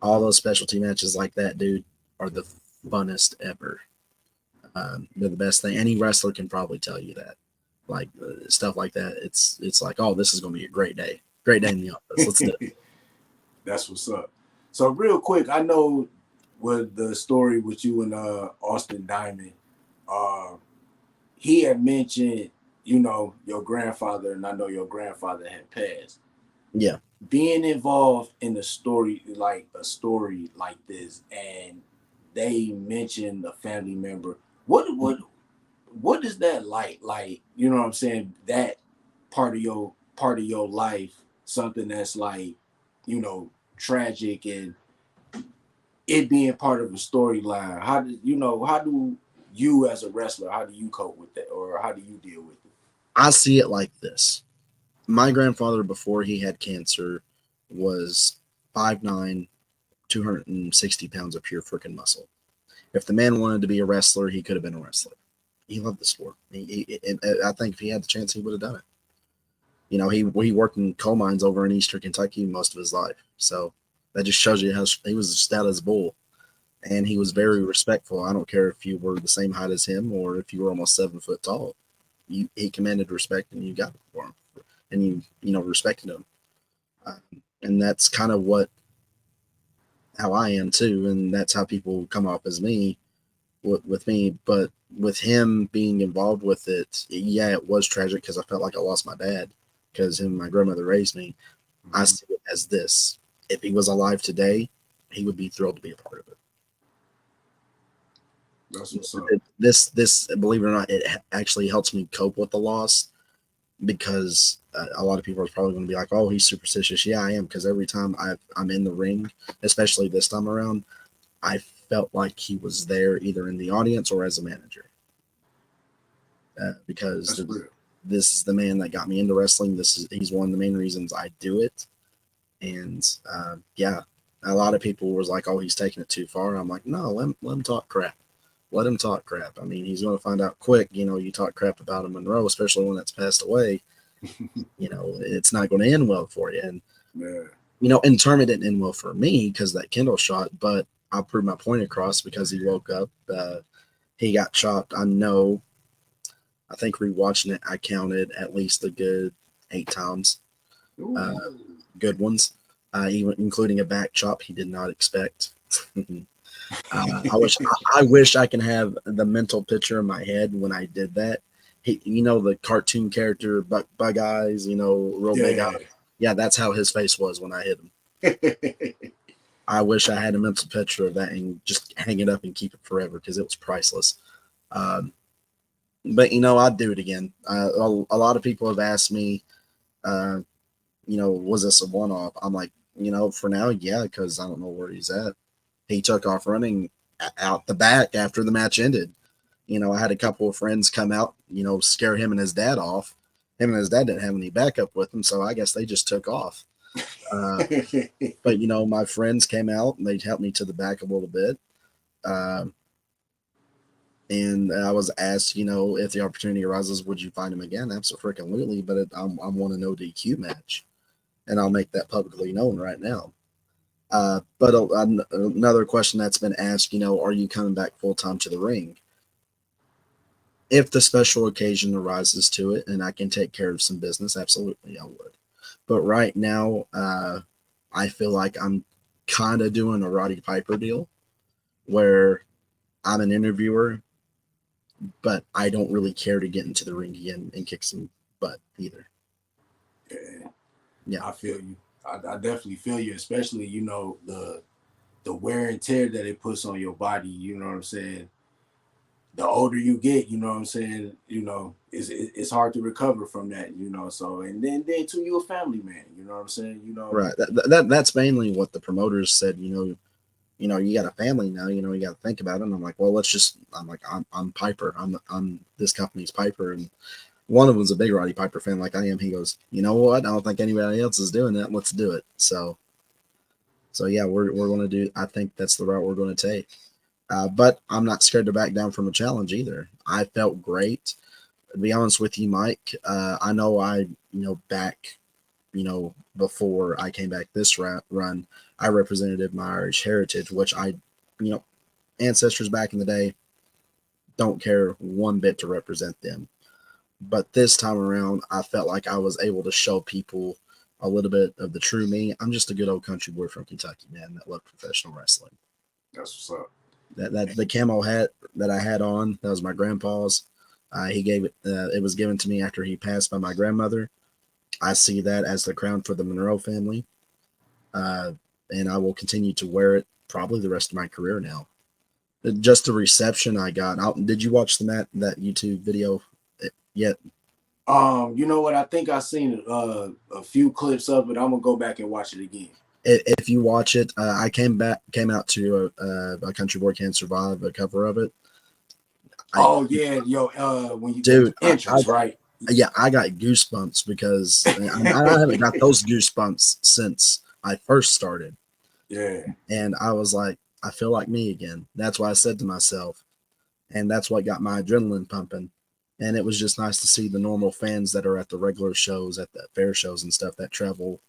All those specialty matches like that, dude, are the funnest ever. They're the best thing. Any wrestler can probably tell you that. Like stuff like that. It's like, oh, this is going to be a great day. Great day in the office. Let's do it. That's what's up. So real quick, I know with the story with you and Austin Diamond, he had mentioned, your grandfather, and I know your grandfather had passed. Yeah. Being involved in a story like this, and they mention a family member. What is that like? Like, you know what I'm saying? That part of your life, something that's like, tragic, and it being part of a storyline. How do you as a wrestler, how do you cope with that, or how do you deal with it? I see it like this. My grandfather, before he had cancer, was 5'9", 260 pounds of pure freaking muscle. If the man wanted to be a wrestler, he could have been a wrestler. He loved the sport. I think if he had the chance, he would have done it. He worked in coal mines over in Eastern Kentucky most of his life. So that just shows you how he was stout as a bull. And he was very respectful. I don't care if you were the same height as him or if you were almost 7 foot tall. He commanded respect, and you got it for him, and you respected him. Uh, and that's kind of how I am too, and that's how people come off as me with me. But with him being involved with it, yeah, it was tragic because I felt like I lost my dad because him and my grandmother raised me. I Mm-hmm. see it as this: if he was alive today, he would be thrilled to be a part of it. That's what's up. This, believe it or not, it actually helps me cope with the loss because a lot of people are probably going to be like, "Oh, he's superstitious." Yeah, I am, because every time I'm in the ring, especially this time around, I felt like he was there either in the audience or as a manager, because That's real. this is the man that got me into wrestling. He's one of the main reasons I do it, and yeah, a lot of people was like, "Oh, he's taking it too far." I'm like, "No, let him talk crap. Let him talk crap. I mean, he's going to find out quick. You talk crap about a Monroe, especially when that's passed away. It's not going to end well for you." And Yeah. in turn, it didn't end well for me because that Kindle shot. But I proved my point across because he woke up. He got chopped. I think rewatching it, I counted at least a good 8 times. Uh, Ooh. Good ones, even including a back chop he did not expect. I wish I can have the mental picture in my head when I did that. The cartoon character Bug Eyes, real big eyes. Yeah. Yeah, that's how his face was when I hit him. I wish I had a mental picture of that and just hang it up and keep it forever because it was priceless. Um, but I'd do it again. A lot of people have asked me, uh, was this a one-off? I'm like, for now, yeah, because I don't know where he's at. He took off running out the back after the match ended. I had a couple of friends come out, scare him and his dad off. Him and his dad didn't have any backup with him, so I guess they just took off. But my friends came out and they helped me to the back a little bit. Uh, and I was asked, if the opportunity arises, would you find him again? Absolutely. But I'm want to know DQ match, and I'll make that publicly known right now. But another question that's been asked, are you coming back full time to the ring? If the special occasion arises to it and I can take care of some business, absolutely I would. But right now, I feel like I'm kind of doing a Roddy Piper deal where I'm an interviewer, but I don't really care to get into the ring again and kick some butt either. Yeah, Yeah. I feel you. I definitely feel you, especially the wear and tear that it puts on your body. You know what I'm saying? The older you get, you know what I'm saying. It's hard to recover from that. So, and then too, you a family man. You know what I'm saying. Right. That's mainly what the promoters said. You got a family now. You got to think about it. And I'm like, well, I'm Piper. I'm this company's Piper, and one of them's a big Roddy Piper fan like I am. He goes, you know what? I don't think anybody else is doing that. Let's do it. So yeah, we're going to do. I think that's the route we're going to take. But I'm not scared to back down from a challenge either. I felt great. To be honest with you, Mike, I know back, before I came back this run, I represented my Irish heritage, which ancestors back in the day don't care one bit to represent them. But this time around, I felt like I was able to show people a little bit of the true me. I'm just a good old country boy from Kentucky, man, that loved professional wrestling. That's what's up. That the camo hat that I had on, that was my grandpa's. He gave it. It was given to me after he passed by my grandmother. I see that as the crown for the Monroe family, uh, and I will continue to wear it probably the rest of my career now. Just the reception I got. Did you watch that YouTube video yet? You know what? I think I seen a few clips of it. I'm gonna go back and watch it again. If you watch it, I came out to a Country Boy Can't Survive, a cover of it. Oh yeah, yo, when you the Dude, entrance, right? yeah, I got goosebumps because I haven't got those goosebumps since I first started. Yeah, And I was like, I feel like me again. That's what I said to myself. And that's what got my adrenaline pumping. And it was just nice to see the normal fans that are at the regular shows, at the fair shows and stuff that travel,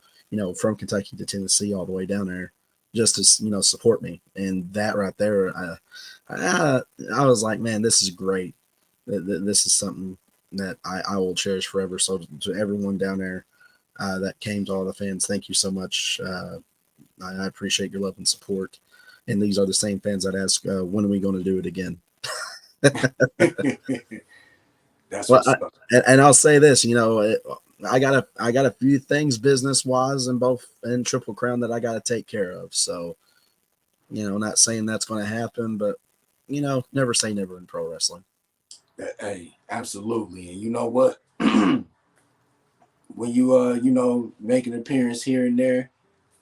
from Kentucky to Tennessee all the way down there just to, support me. And that right there, I was like, man, this is great. This is something that I will cherish forever. So to everyone down there that came, to all the fans, thank you so much. I appreciate your love and support. And these are the same fans that ask, when are we going to do it again? that's Well, what's up. and I'll say this, I got a few things business wise in Triple Crown that I got to take care of. So, not saying that's going to happen, but never say never in pro wrestling. Hey, absolutely. And you know what? When you make an appearance here and there,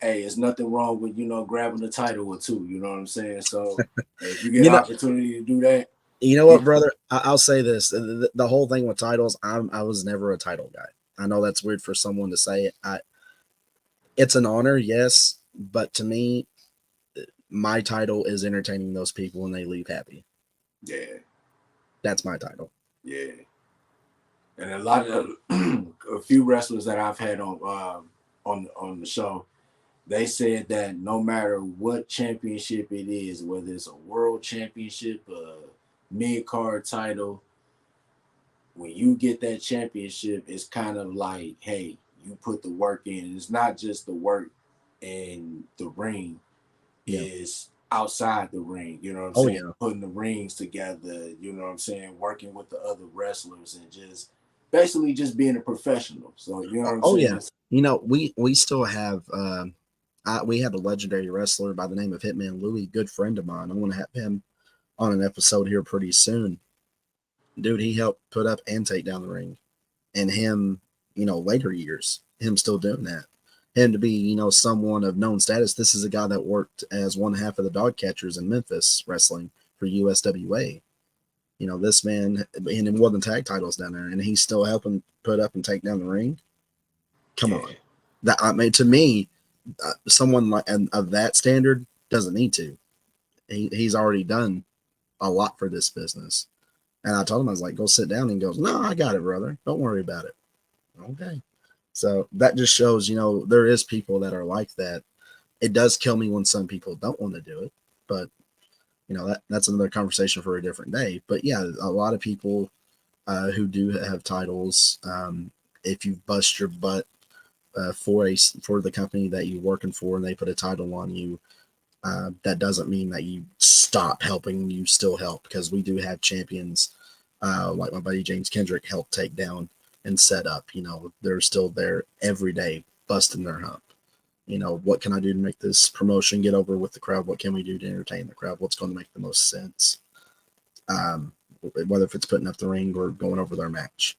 hey, there's nothing wrong with grabbing a title or two. You know what I'm saying? So if you get You an know, opportunity to do that, you know what, get brother? I'll say this: the whole thing with titles, I was never a title guy. I know that's weird for someone to say. It's an honor, yes, but to me, my title is entertaining those people and they leave happy. yeah, That's my title. yeah. And a lot of a few wrestlers that I've had on the show, they said that no matter what championship it is, whether it's a world championship, a mid card title, when you get that championship, it's kind of like, hey, you put the work in. It's not just the work in the ring, Yeah. is outside the ring. You know what I'm Oh saying? yeah. Putting the rings together, you know what I'm saying? Working with the other wrestlers and just basically just being a professional. So, you know what I'm Oh yeah. saying? We still have. We had a legendary wrestler by the name of Hitman Louie, good friend of mine. I'm going to have him on an episode here pretty soon. Dude, he helped put up and take down the ring. And him, later years, him still doing that. Him to be, someone of known status. This is a guy that worked as one half of the dog catchers in Memphis wrestling for USWA. This man, and in more than tag titles down there, and he's still helping put up and take down the ring. Come Yeah. on. That, I mean, to me, someone like of that standard doesn't need to. He's already done a lot for this business. And I told him, I was like, go sit down. And he goes, no, I got it, brother. Don't worry about it. Okay. So that just shows, there is people that are like that. It does kill me when some people don't want to do it, but that's another conversation for a different day. But yeah, a lot of people who do have titles, if you bust your butt for the company that you're working for and they put a title on you, that doesn't mean that you stop helping. You still help, because we do have champions like my buddy James Kendrick helped take down and set up. They're still there every day busting their hump. What can I do to make this promotion get over with the crowd? What can we do to entertain the crowd? What's going to make the most sense? Whether if it's putting up the ring or going over their match.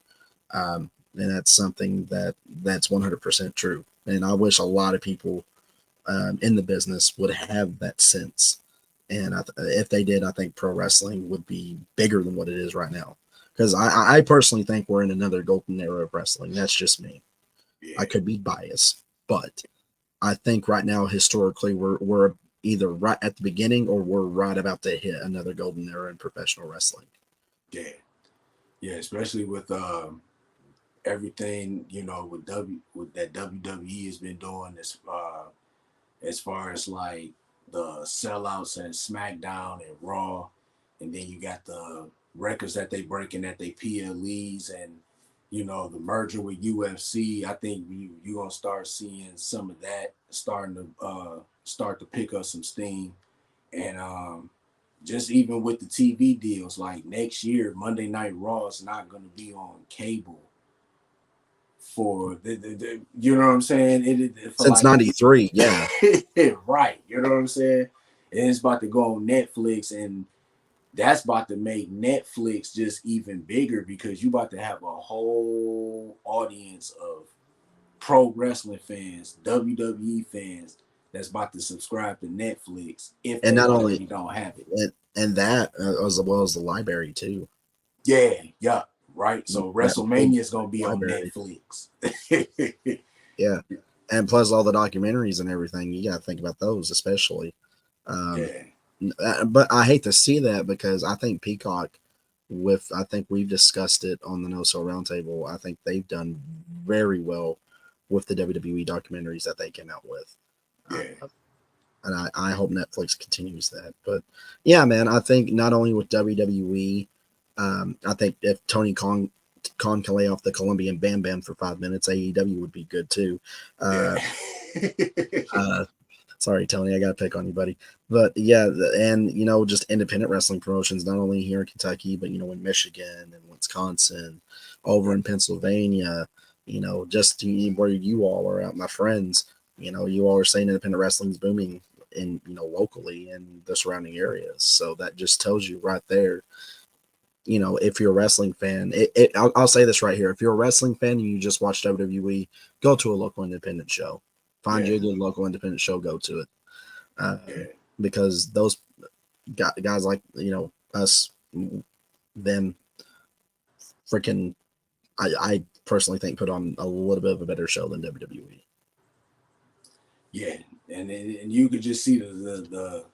And that's something that's 100% true. And I wish a lot of people in the business would have that sense. And if they did, I think pro wrestling would be bigger than what it is right now. Because I personally think we're in another golden era of wrestling. That's just me. Yeah. I could be biased, but I think right now, historically, we're either right at the beginning or we're right about to hit another golden era in professional wrestling. Yeah. Yeah. Especially with everything, with that WWE has been doing this as far as like the sellouts and SmackDown and Raw, and then you got the records that they breaking at they PLEs, and the merger with UFC. I think you're gonna start seeing some of that starting to start to pick up some steam, and just even with the TV deals, like next year, Monday Night Raw is not going to be on cable for you know what I'm saying? For Since like '93, yeah. right, you know what I'm saying? And it's about to go on Netflix, and that's about to make Netflix just even bigger because you about to have a whole audience of pro wrestling fans, WWE fans that's about to subscribe to Netflix if And they not only already don't have it. and that as well as the library too. Yeah, right. So That big WrestleMania is gonna be on library. Netflix. Yeah. And plus all the documentaries and everything, you got to think about those especially. Um, Yeah, but I hate to see that because I think Peacock, I think we've discussed it on the No So Roundtable. I think they've done very well with the WWE documentaries that they came out with. yeah, And I hope Netflix continues that. But yeah, man, I think not only with WWE, I think if Tony Khan can lay off the Colombian Bam Bam for 5 minutes, AEW would be good too. yeah, Uh, Sorry, Tony, I got to pick on you, buddy. But yeah, and just independent wrestling promotions, not only here in Kentucky, but in Michigan and Wisconsin, over in Pennsylvania, just where you all are at, my friends. You all are saying independent wrestling's booming in locally in the surrounding areas. So that just tells you right there. If you're a wrestling fan, I'll say this right here: if you're a wrestling fan and you just watch WWE, go to a local independent show. Find yeah, you a good local independent show, go to it. yeah, Because those guys like us, them, freaking, I personally think put on a little bit of a better show than WWE. yeah. And you could just see the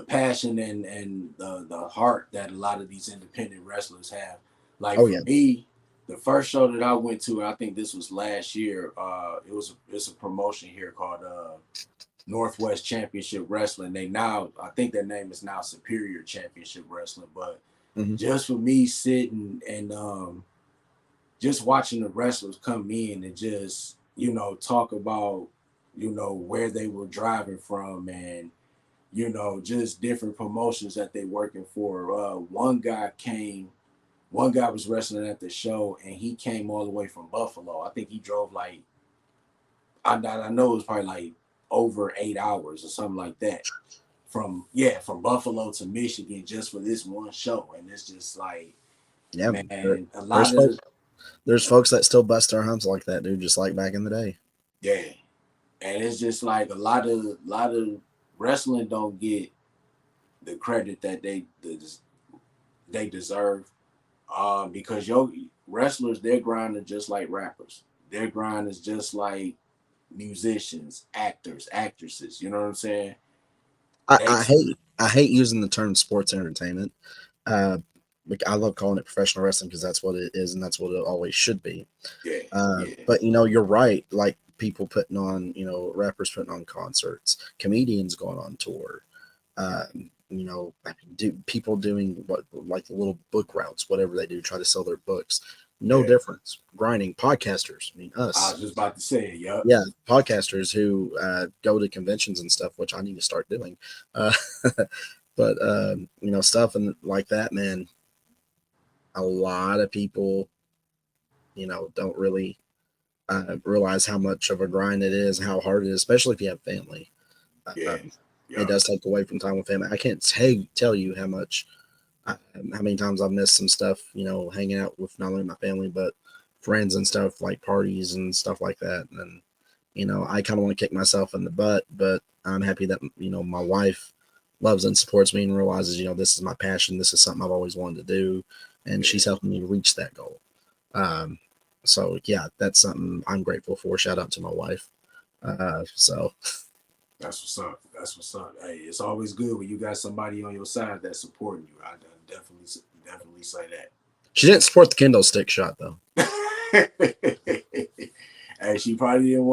passion and the heart that a lot of these independent wrestlers have. Like Oh for yeah, me, the first show that I went to, I think this was last year. It's a promotion here called Northwest Championship Wrestling. I think their name is now Superior Championship Wrestling. But mm-hmm. just for me sitting and just watching the wrestlers come in and just talk about where they were driving from and just different promotions that they working for. One guy was wrestling at the show and he came all the way from Buffalo. I think he drove like, I know it was probably like over 8 hours or something like that from Buffalo to Michigan just for this one show. And it's just like, Yeah. man, a There's lot of folks, there's folks that still bust their humps like that, dude, just like back in the day. yeah. And it's just like a lot of wrestling don't get the credit that they deserve. Because wrestlers, their grind is just like rappers. Their grind is just like musicians, actors, actresses. You know what I'm saying? I, They, I hate I hate using the term sports entertainment. Uh, I love calling it professional wrestling because that's what it is and that's what it always should be. yeah, yeah, But you're right. Like people putting on, rappers putting on concerts, comedians going on tour. Do people doing what like the little book routes, whatever they do, try to sell their books. No yeah. difference. Grinding podcasters. I mean, I us. was just about to say, yup. Yeah, podcasters who go to conventions and stuff, which I need to start doing. Uh, but stuff and like that, man. A lot of people, don't really realize how much of a grind it is, how hard it is, especially if you have family. Yeah, Um, it yup. does take away from time with family. I can't tell you how many times I've missed some stuff, hanging out with not only my family but friends and stuff like parties and stuff like that. And I kind of want to kick myself in the butt, but I'm happy that my wife loves and supports me and realizes this is my passion. This is something I've always wanted to do, and Yeah. she's helping me reach that goal. Um, so yeah, that's something I'm grateful for. Shout out to my wife. So That's what's up. That's what's up. Hey, it's always good when you got somebody on your side that's supporting you. I definitely say she didn't support the kendo stick shot though. that. And she probably didn't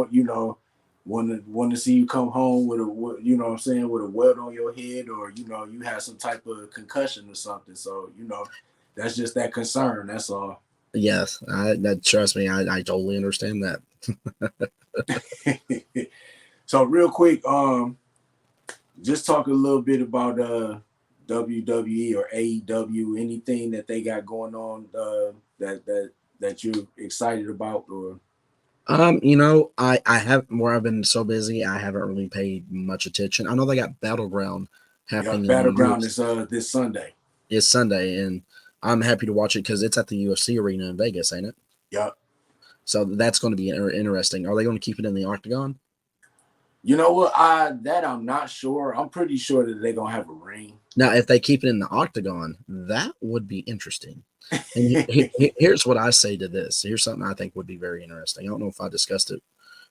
want to see you come home with what I'm saying, with a welt on your head, or you have some type of concussion or something. So that's just that concern. That's all. Yes, trust me, I totally understand that. So real quick, just talk a little bit about WWE or AEW, anything that they got going on that you're excited about? Or I have where I've been so busy, I haven't really paid much attention. I know they got Battleground yeah, happening in Battleground UFC is this Sunday. is Sunday, and I'm happy to watch it because it's at the UFC arena in Vegas, ain't it? Yep. So that's going to be interesting. Are they going to keep it in the octagon? You know what? I'm not sure. I'm pretty sure that they're gonna have a ring. Now, if they keep it in the octagon, that would be interesting. And here's what I say to this. Here's something I think would be very interesting. I don't know if I discussed it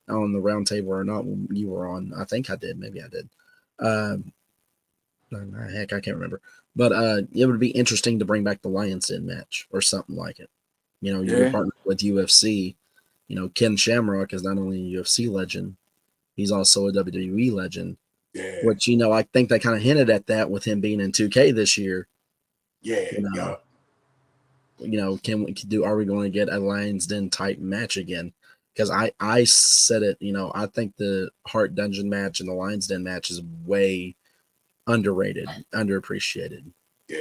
on the round table or not when you were on. I think I did. Maybe I did. Heck, I can't remember. But it would be interesting to bring back the Lions Den match or something like it. You're Yeah, partnered with UFC. Ken Shamrock is not only a UFC legend, he's also a WWE legend. yeah, Which I think they kind of hinted at that with him being in 2K this year. yeah, You yeah. know, can we do? Are we going to get a Lions Den type match again? Because I said it. I think the Heart Dungeon match and the Lions Den match is way underrated, underappreciated. Yeah.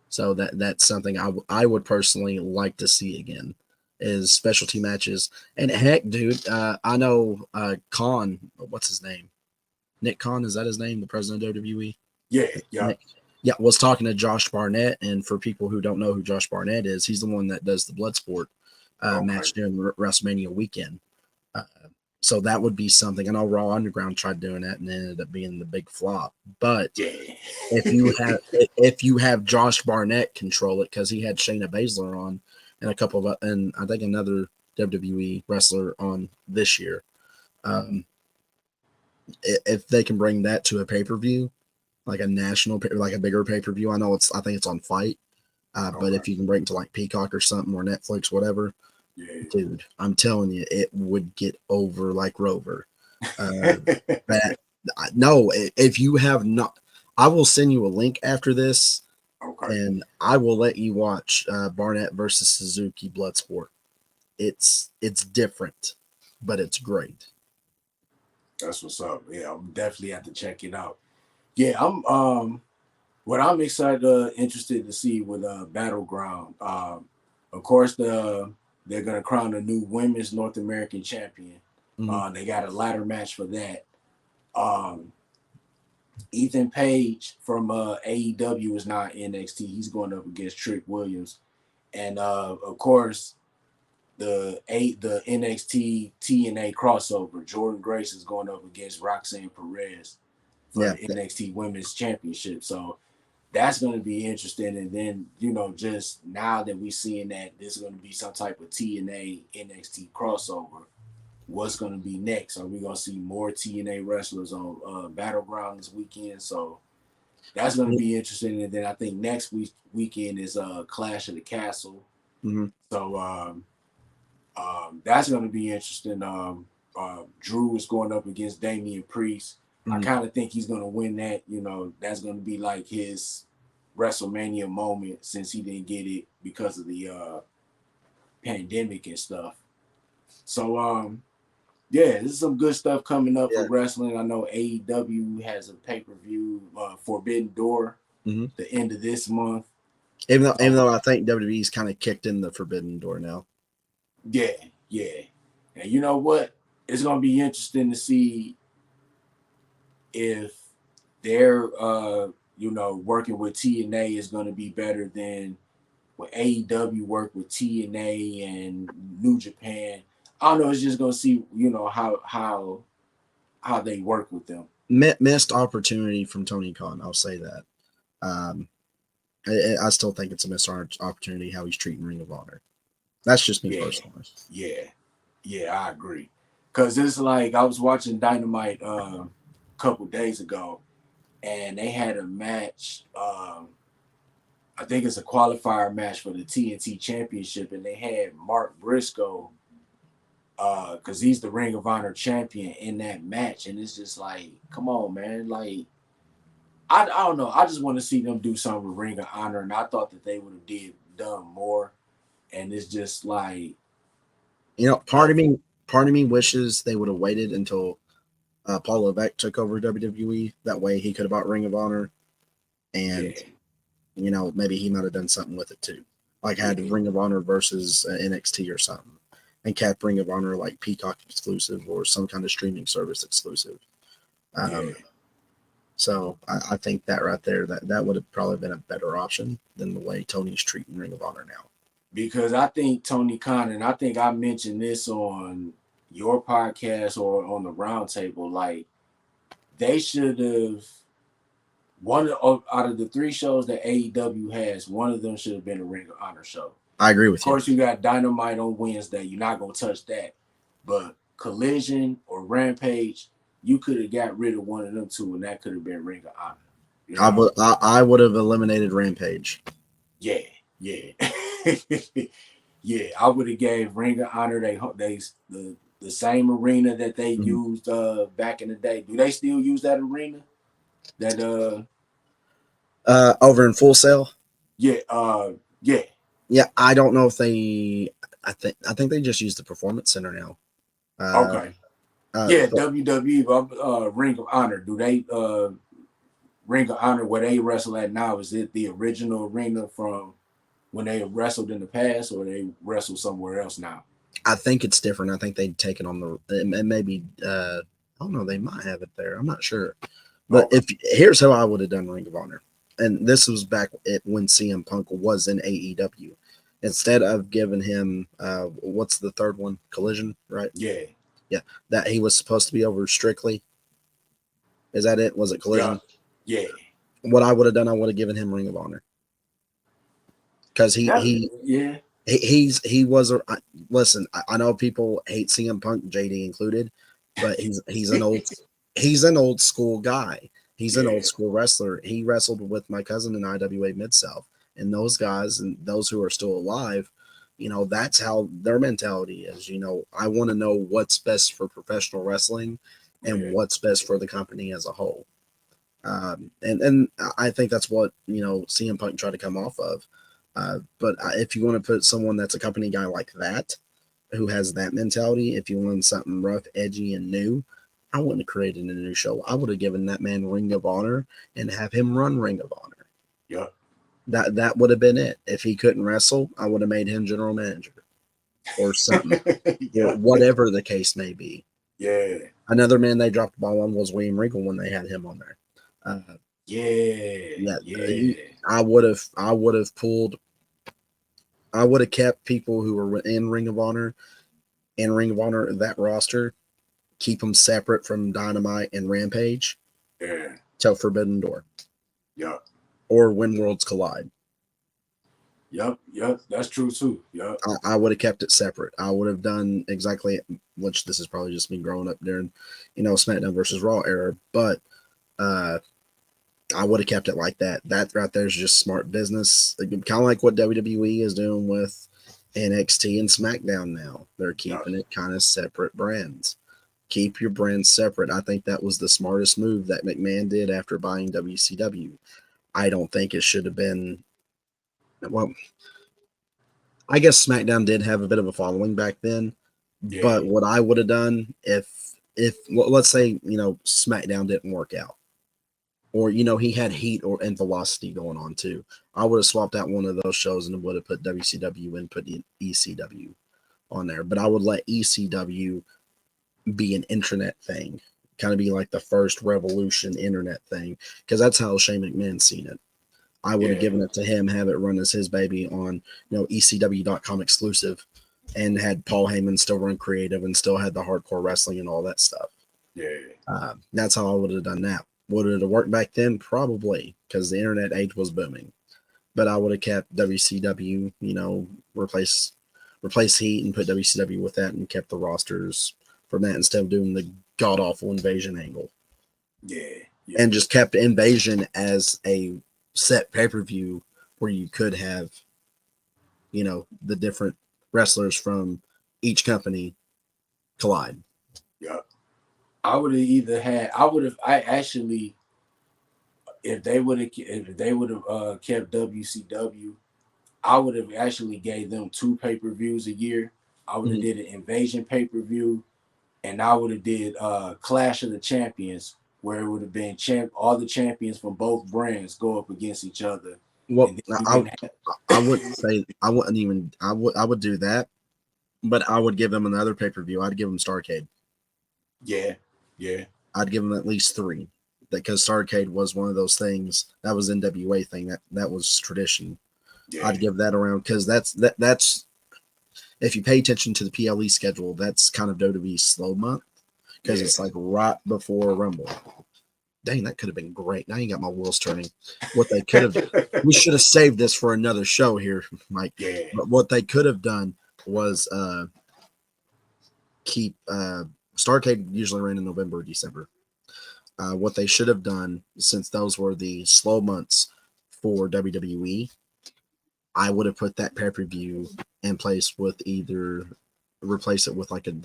So that's something I would personally like to see again is specialty matches. And heck, dude, I know Khan. What's his name? Nick Khan, is that his name? The president of WWE. Yeah, yeah. Nick, yeah, was talking to Josh Barnett, and for people who don't know who Josh Barnett is, he's the one that does the Bloodsport match during WrestleMania weekend. Uh, so that would be something. I know Raw Underground tried doing that and ended up being the big flop. But Yeah. if you have Josh Barnett control it, because he had Shayna Baszler on and a couple of and I think another WWE wrestler on this year. If they can bring that to a pay-per-view, like a national, like a bigger pay-per-view, I think it's on Fight. But if you can bring it to like Peacock or something or Netflix, whatever, Yeah. dude, I'm telling you, it would get over like Rover. That no, if you have not, I will send you a link after this, Okay. and I will let you watch Barnett versus Suzuki Bloodsport. It's different, but it's great. That's what's up. Yeah, I'm definitely have to check it out. Yeah, I'm what I'm excited interested to see with Battleground. Of course they're gonna crown a new women's North American champion. Mm-hmm. They got a ladder match for that. Um Ethan Page from AEW is not NXT. He's going up against Trick Williams. And of course the NXT TNA crossover. Jordan Grace is going up against Roxanne Perez for Yeah, the NXT Women's Championship. So that's going to be interesting. And then, just now that we're seeing that there's going to be some type of TNA NXT crossover, what's going to be next? Are we going to see more TNA wrestlers on Battleground this weekend? So that's going to be interesting. And then I think next weekend is Clash of the Castle. mm-hmm. So that's going to be interesting. Drew is going up against Damian Priest. Mm-hmm. I kind of think he's going to win that. That's going to be like his WrestleMania moment since he didn't get it because of the pandemic and stuff. So, yeah, this is some good stuff coming up for wrestling. I know AEW has a pay-per-view, Forbidden Door, mm-hmm. the end of this month. Even though I think WWE's kind of kicked in the Forbidden Door now. Yeah. And you know what? It's going to be interesting to see if they're, working with TNA is going to be better than what AEW worked with TNA and New Japan. I don't know. It's just going to see, how they work with them. Missed opportunity from Tony Khan. I'll say that. I still think it's a missed opportunity how he's treating Ring of Honor. That's just me personally. Yeah, I agree. Because it's like I was watching Dynamite a couple days ago, and they had a match. I think it's a qualifier match for the TNT Championship, and they had Mark Briscoe, because he's the Ring of Honor champion in that match, and it's just like, come on, man, like. I don't know. I just want to see them do something with Ring of Honor, and I thought that they would have done more. And it's just like, part of me wishes they would have waited until Paul Levesque took over WWE. That way he could have bought Ring of Honor and Yeah. maybe he might have done something with it too, like had Yeah. Ring of Honor versus NXT or something, and kept Ring of Honor like Peacock exclusive or some kind of streaming service exclusive. Yeah. So I think that right there, that would have probably been a better option than the way Tony's treating Ring of Honor now. Because I think Tony Khan, and I think I mentioned this on your podcast or on the roundtable, like they should have out of the three shows that AEW has, one of them should have been a Ring of Honor show. I agree Of with you. course, you got Dynamite on Wednesday. You're not gonna touch that, but Collision or Rampage, you could have got rid of one of them two, and that could have been Ring of Honor. You know? I would have eliminated Rampage. Yeah, yeah, yeah. I would have gave Ring of Honor the same arena that they Mhm. used back in the day. Do they still use that arena? That Over in Full Sail. yeah, yeah. Yeah, I don't know if they. I think they just use the Performance Center now. Uh, Okay. Yeah, but WWE Ring of Honor. Do they Ring of Honor where they wrestle at now? Is it the original arena from when they wrestled in the past, or they wrestle somewhere else now? I think it's different. I think they'd taken on and maybe I don't know. They might have it there. I'm not sure. But Okay. if here's how I would have done Ring of Honor, and this was back when CM Punk was in AEW. Instead of giving him what's the third one? Collision, right? Yeah. Yeah, that he was supposed to be over strictly. Is that it? Was it Yeah. Collision? Yeah. What I would have done, I would have given him Ring of Honor because That, yeah. he was a listen. I know people hate CM Punk, JD included, but he's an old school guy. He's an Yeah. old school wrestler. He wrestled with my cousin in IWA Mid South, and those guys and those who are still alive, that's how their mentality is. I want to know what's best for professional wrestling, and Yeah. what's best for the company as a whole. And I think that's what CM Punk tried to come off of. But if you want to put someone that's a company guy like that, who has that mentality, if you want something rough, edgy, and new, I wouldn't have created a new show. I would have given that man Ring of Honor and have him run Ring of Honor. Yeah. That would have been it. If he couldn't wrestle, I would have made him general manager or something, or Yeah. whatever the case may be. Yeah. Another man they dropped the ball on was William Regal when they had him on there. Yeah. Yeah, Yeah. I would have kept people who were in Ring of Honor that roster, keep them separate from Dynamite and Rampage Yeah. till Forbidden Door Yeah. or when Worlds Collide. Yep. Yep. That's true too. Yep. I would have kept it separate. I would have done exactly, which this is probably just me growing up during, SmackDown versus Raw era, but uh, I would have kept it like that. That right there is just smart business. Kind of like what WWE is doing with NXT and SmackDown now. They're Yep. keeping it kind of separate brands. Keep your brands separate. I think that was the smartest move that McMahon did after buying WCW. I don't think it should have been. Well, I guess SmackDown did have a bit of a following back then, Yeah. but what I would have done if well, let's say SmackDown didn't work out, or he had heat and velocity going on too. I would have swapped out one of those shows and would have put WCW and put ECW on there. But I would let ECW be an internet thing, kind of be like the first revolution internet thing, because that's how Shane McMahon's seen it. I would have Yeah. given it to him, have it run as his baby on ECW.com exclusive, and had Paul Heyman still run creative and still had the hardcore wrestling and all that stuff. Yeah. That's how I would have done that. Would it have worked back then? Probably, because the internet age was booming. But I would have kept WCW, replace Heat and put WCW with that, and kept the rosters from that instead of doing the god awful Invasion angle, Yeah. Yeah. and just kept Invasion as a set pay per view where you could have, the different wrestlers from each company collide. Yeah. I would have either had. I actually, if they would have kept WCW, I would have actually gave them two pay-per-views a year. I would have Mhm. did an Invasion pay-per-view, and I would have did Clash of the Champions, where it would have been all the champions from both brands go up against each other, Well, and then you can have, I wouldn't say I wouldn't even I would do that, but I would give them another pay-per-view. I'd give them Starcade. yeah, yeah, I'd give them at least three, because Starcade was one of those things that was NWA thing that was tradition. yeah, I'd give that around, because that's if you pay attention to the PLE schedule, that's kind of WWE's slow month, because yeah. it's like right before Rumble. Dang, that could have been great. Now you got my wheels turning. What they could have, we should have saved this for another show here, Mike. Yeah, But what they could have done was keep Starcade usually ran in November or December. What they should have done, since those were the slow months for WWE, I would have put that pay-per-view in place with either replace it with like a,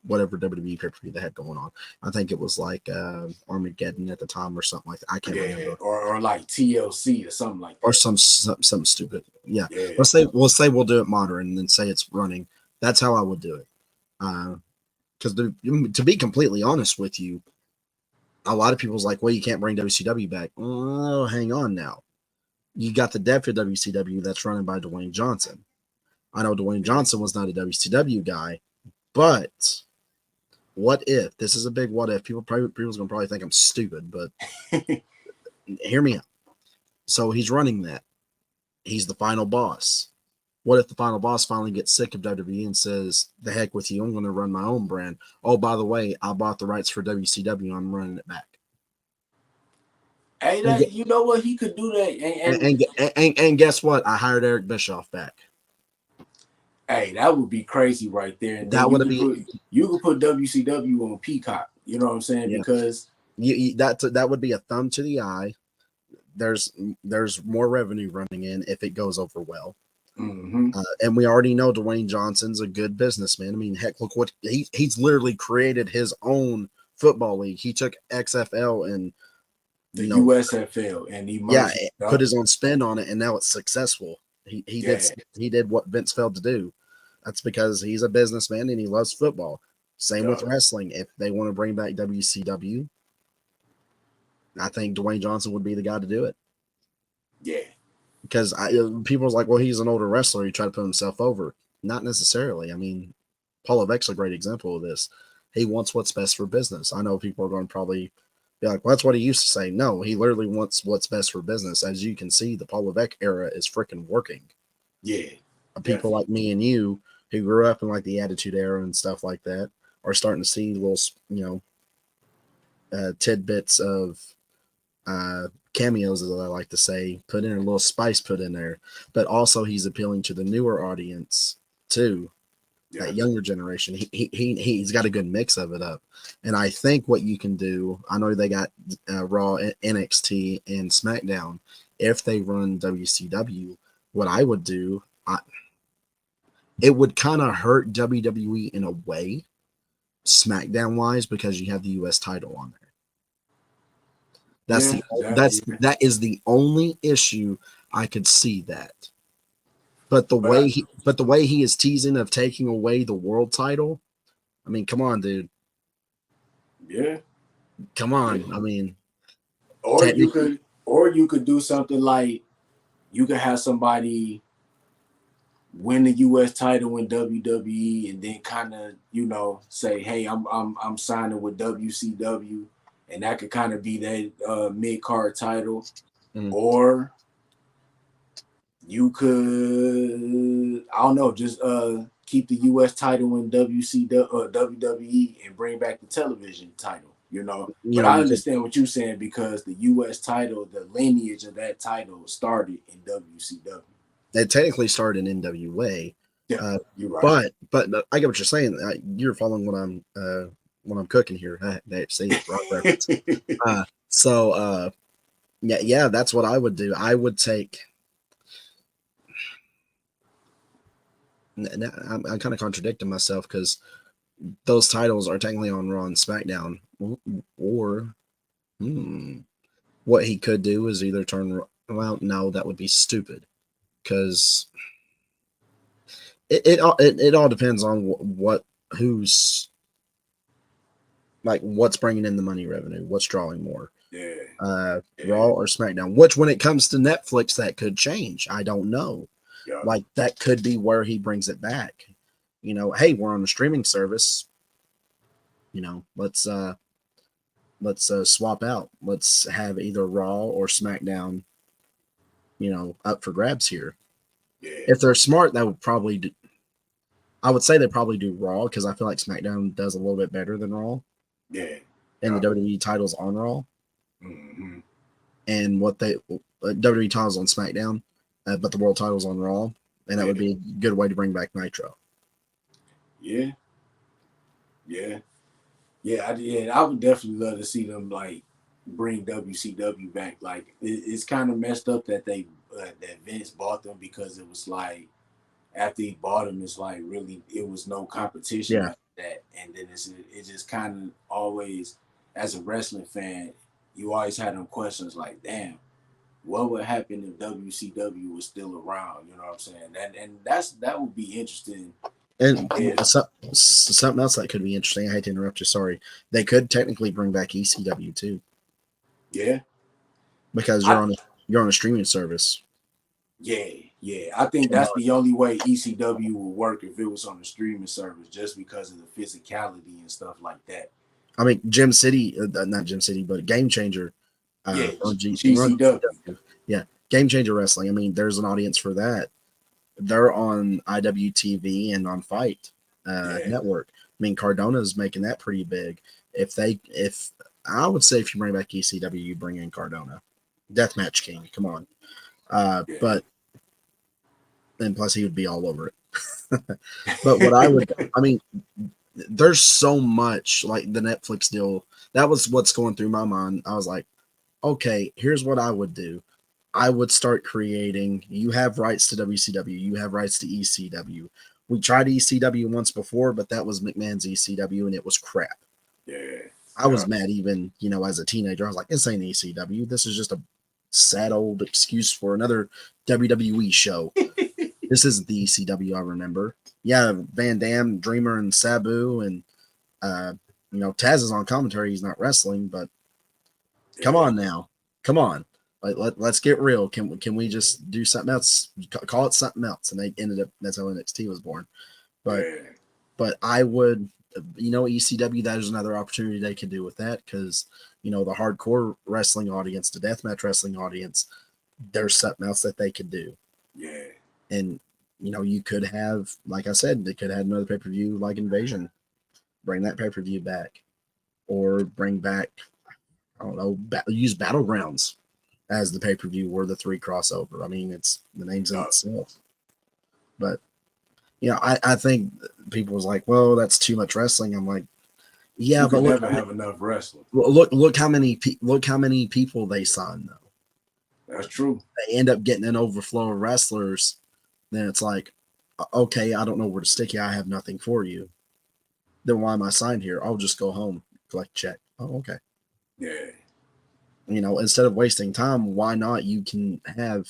whatever WWE pay-per-view they had going on. I think it was like Armageddon at the time or something like that. I can't yeah, remember. or like TLC or something like Or that. something stupid. Yeah. Yeah, Let's say we'll do it modern and then say it's running. That's how I would do it. Because to be completely honest with you, a lot of people's like, well, you can't bring WCW back. Oh, hang on now. You got the depth of WCW that's running by Dwayne Johnson. I know Dwayne Johnson was not a WCW guy, but what if, this is a big what if, people's gonna probably think I'm stupid, but hear me out. So he's running that. He's the final boss. What if the final boss finally gets sick of WWE and says, the heck with you, I'm going to run my own brand. Oh, by the way, I bought the rights for WCW. I'm running it back. hey, And, that you know what, he could do that, and guess what? I hired Eric Bischoff back. hey, that would be crazy right there. And then That would be, you could put WCW on Peacock. You know what I'm saying? yeah. Because That would be a thumb to the eye. There's more revenue running in if it goes over well. mm-hmm. And we already know Dwayne Johnson's a good businessman. I mean, heck, look what he's literally created his own football league. He took XFL and The USFL, and he merged it put up. his own spin on it, and now it's successful. He did what Vince failed to do. That's because he's a businessman and he loves football. Same with wrestling. If they want to bring back WCW, I think Dwayne Johnson would be the guy to do it. Yeah. Because people's like, well, he's an older wrestler. He tried to put himself over. Not necessarily. I mean, Paul Levesque's a great example of this. He wants what's best for business. I know people are going to probably be like, well, that's what he used to say. No, he literally wants what's best for business. As you can see, the Paul Levesque era is freaking working. Yeah. People like me and you who grew up in like the Attitude Era and stuff like that are starting to see little, tidbits of cameos, as I like to say, put in a little spice put in there. But also he's appealing to the newer audience too, that younger generation. He's got a good mix of it up. And I think what you can do, I know they got Raw, NXT, and SmackDown. If they run WCW, what I would do, it would kind of hurt WWE in a way, SmackDown wise, because you have the US title on there. That is the only issue I could see that. But the way he is teasing of taking away the world title, I mean, come on, dude. Yeah. Come on. Yeah. I mean, or you could do something like you could have somebody win the US title in WWE and then kind of, say, hey, I'm signing with WCW, and that could kind of be that mid-card title. Or you could, I don't know, just keep the US title in WWE and bring back the television title, But I understand what you're saying, because the US title, the lineage of that title started in WCW. It technically started in NWA. Yeah, you're right. But I get what you're saying. You're following what I'm cooking here. See, rock reference. Yeah, that's what I would do. I would take. I'm kind of contradicting myself, because those titles are technically on Raw and SmackDown. Or, what he could do is either turn. Well, no, that would be stupid, because it all depends on who's. like what's bringing in the money revenue, what's drawing more, Yeah. Raw or SmackDown. Which, when it comes to Netflix, that could change. I don't know. Yeah. Like that could be where he brings it back. You know, hey, we're on a streaming service. You know, let's swap out. Let's have either Raw or SmackDown. You know, up for grabs here. Yeah. If they're smart, that would probably do. I would say they probably do Raw because I feel like SmackDown does a little bit better than Raw, Yeah. and the Yeah. WWE titles on Raw, Mm-hmm. and what they WWE titles on SmackDown, but the world titles on Raw, and that Yeah. would be a good way to bring back Nitro. Yeah. Yeah. Yeah, I would definitely love to see them like bring WCW back. Like it's kind of messed up that that Vince bought them because it was like after he bought them, it's like really it was no competition Yeah, after that, and then it just kind of always as a wrestling fan, you always had them questions like, damn, what would happen if WCW was still around? You know what I'm saying? And that would be interesting. and If something else that could be interesting. I hate to interrupt you. Sorry, they could technically bring back ECW too yeah, because I you're on a streaming service. yeah, I think Come that's on. the only way ECW would work if it was on the streaming service, just because of the physicality and stuff like that. I mean, Gym City, not Gym City, but Game Changer, Yeah, on GCW. GCW. Yeah, Game Changer Wrestling. I mean, there's an audience for that. They're on IWTV and on Fight Yeah, Network. I mean, Cardona's making that pretty big. If I would say if you bring back ECW, you bring in Cardona, Deathmatch King. Come on, yeah. but and plus he would be all over it. But what I would, I mean, there's so much like the Netflix deal. That was what's going through my mind. I was like, okay, here's what I would do. I would start creating. You have rights to WCW. You have rights to ECW. We tried ECW once before, but that was McMahon's ECW, and it was crap. Yeah, I yeah, was mad even, as a teenager. I was like, this ain't ECW. This is just a sad old excuse for another WWE show. This isn't the ECW I remember. Yeah, Van Dam, Dreamer, and Sabu, and uh, Taz is on commentary. He's not wrestling, but come yeah, on now, come on. Let's get real. Can we just do something else? Call it something else. And they ended up. That's how NXT was born. But yeah, I would, ECW. That is another opportunity they could do with that because the hardcore wrestling audience, the deathmatch wrestling audience. There's something else that they could do, yeah. and you could have, like I said, they could have another pay per view like Invasion. Bring that pay per view back, or bring back, I don't know, use Battlegrounds as the pay per view or the 3 crossover. I mean, it's the name's in itself. But I think people was like, well, that's too much wrestling. I'm like, yeah, You but could never have enough wrestling. look how many people they sign though. That's true. They end up getting an overflow of wrestlers. Then it's like, okay, I don't know where to stick you. I have nothing for you. Then why am I signed here? I'll just go home, collect a check. Oh, okay. Yeah, Instead of wasting time, why not? You can have,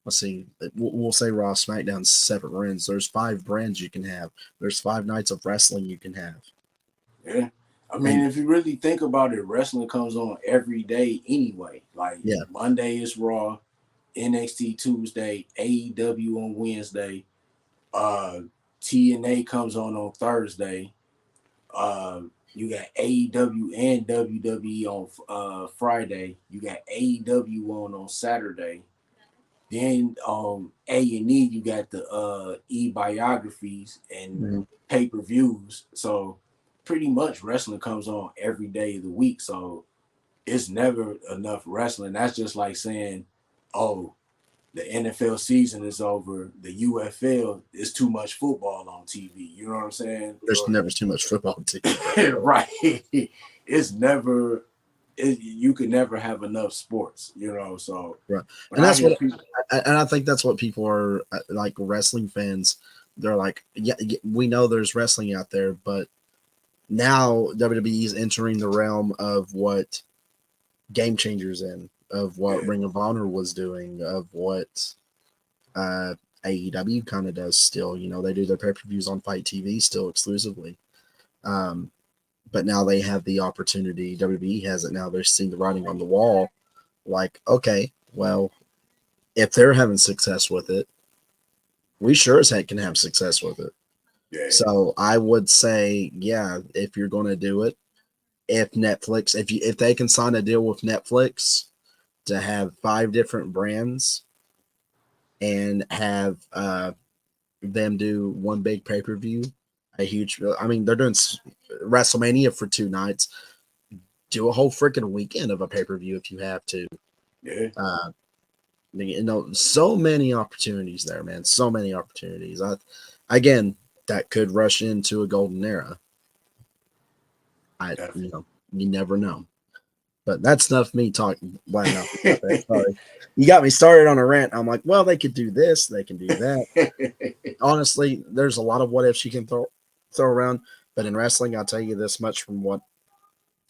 let's see, we'll say Raw, SmackDown, separate brands. There's 5 brands you can have. There's 5 nights of wrestling you can have. yeah. I mean, And if you really think about it, wrestling comes on every day anyway. Like yeah, Monday is Raw, NXT Tuesday, AEW on Wednesday, uh, TNA comes on Thursday. Uh, you got AEW and WWE on Friday. You got AEW on Saturday. Then A&E, you got the e-biographies and mhm. pay-per-views. So pretty much wrestling comes on every day of the week. So it's never enough wrestling. That's just like saying, oh, the NFL season is over. The UFL is too much football on TV. You know what I'm saying? There's never too much football to Right. It's never, you could never have enough sports, So right. when And I that's hear what, people, and I think that's what people are like wrestling fans. They're like, yeah, we know there's wrestling out there, but now WWE is entering the realm of what Game Changers in, of what yeah, Ring of Honor was doing, of what uh, AEW kind of does still. They do their pay per views on Fight TV still exclusively. Um, but now they have the opportunity. WWE has it now. They're seeing the writing on the wall. Like, okay, well, if they're having success with it, we sure as heck can have success with it. Yeah. So I would say, yeah, if you're going to do it, if Netflix, if they can sign a deal with Netflix to have 5 different brands and have them do one big pay per view, a huge. I mean, they're doing WrestleMania for 2 nights. Do a whole freaking weekend of a pay per view if you have to. Yeah. So many opportunities there, man. So many opportunities. Again, that could rush into a golden era. Definitely. You never know. But that's enough me talking blah enough about that. Sorry. You got me started on a rant. I'm like, well, they could do this, they can do that. Honestly, there's a lot of what ifs you can throw around. But in wrestling, I'll tell you this much from what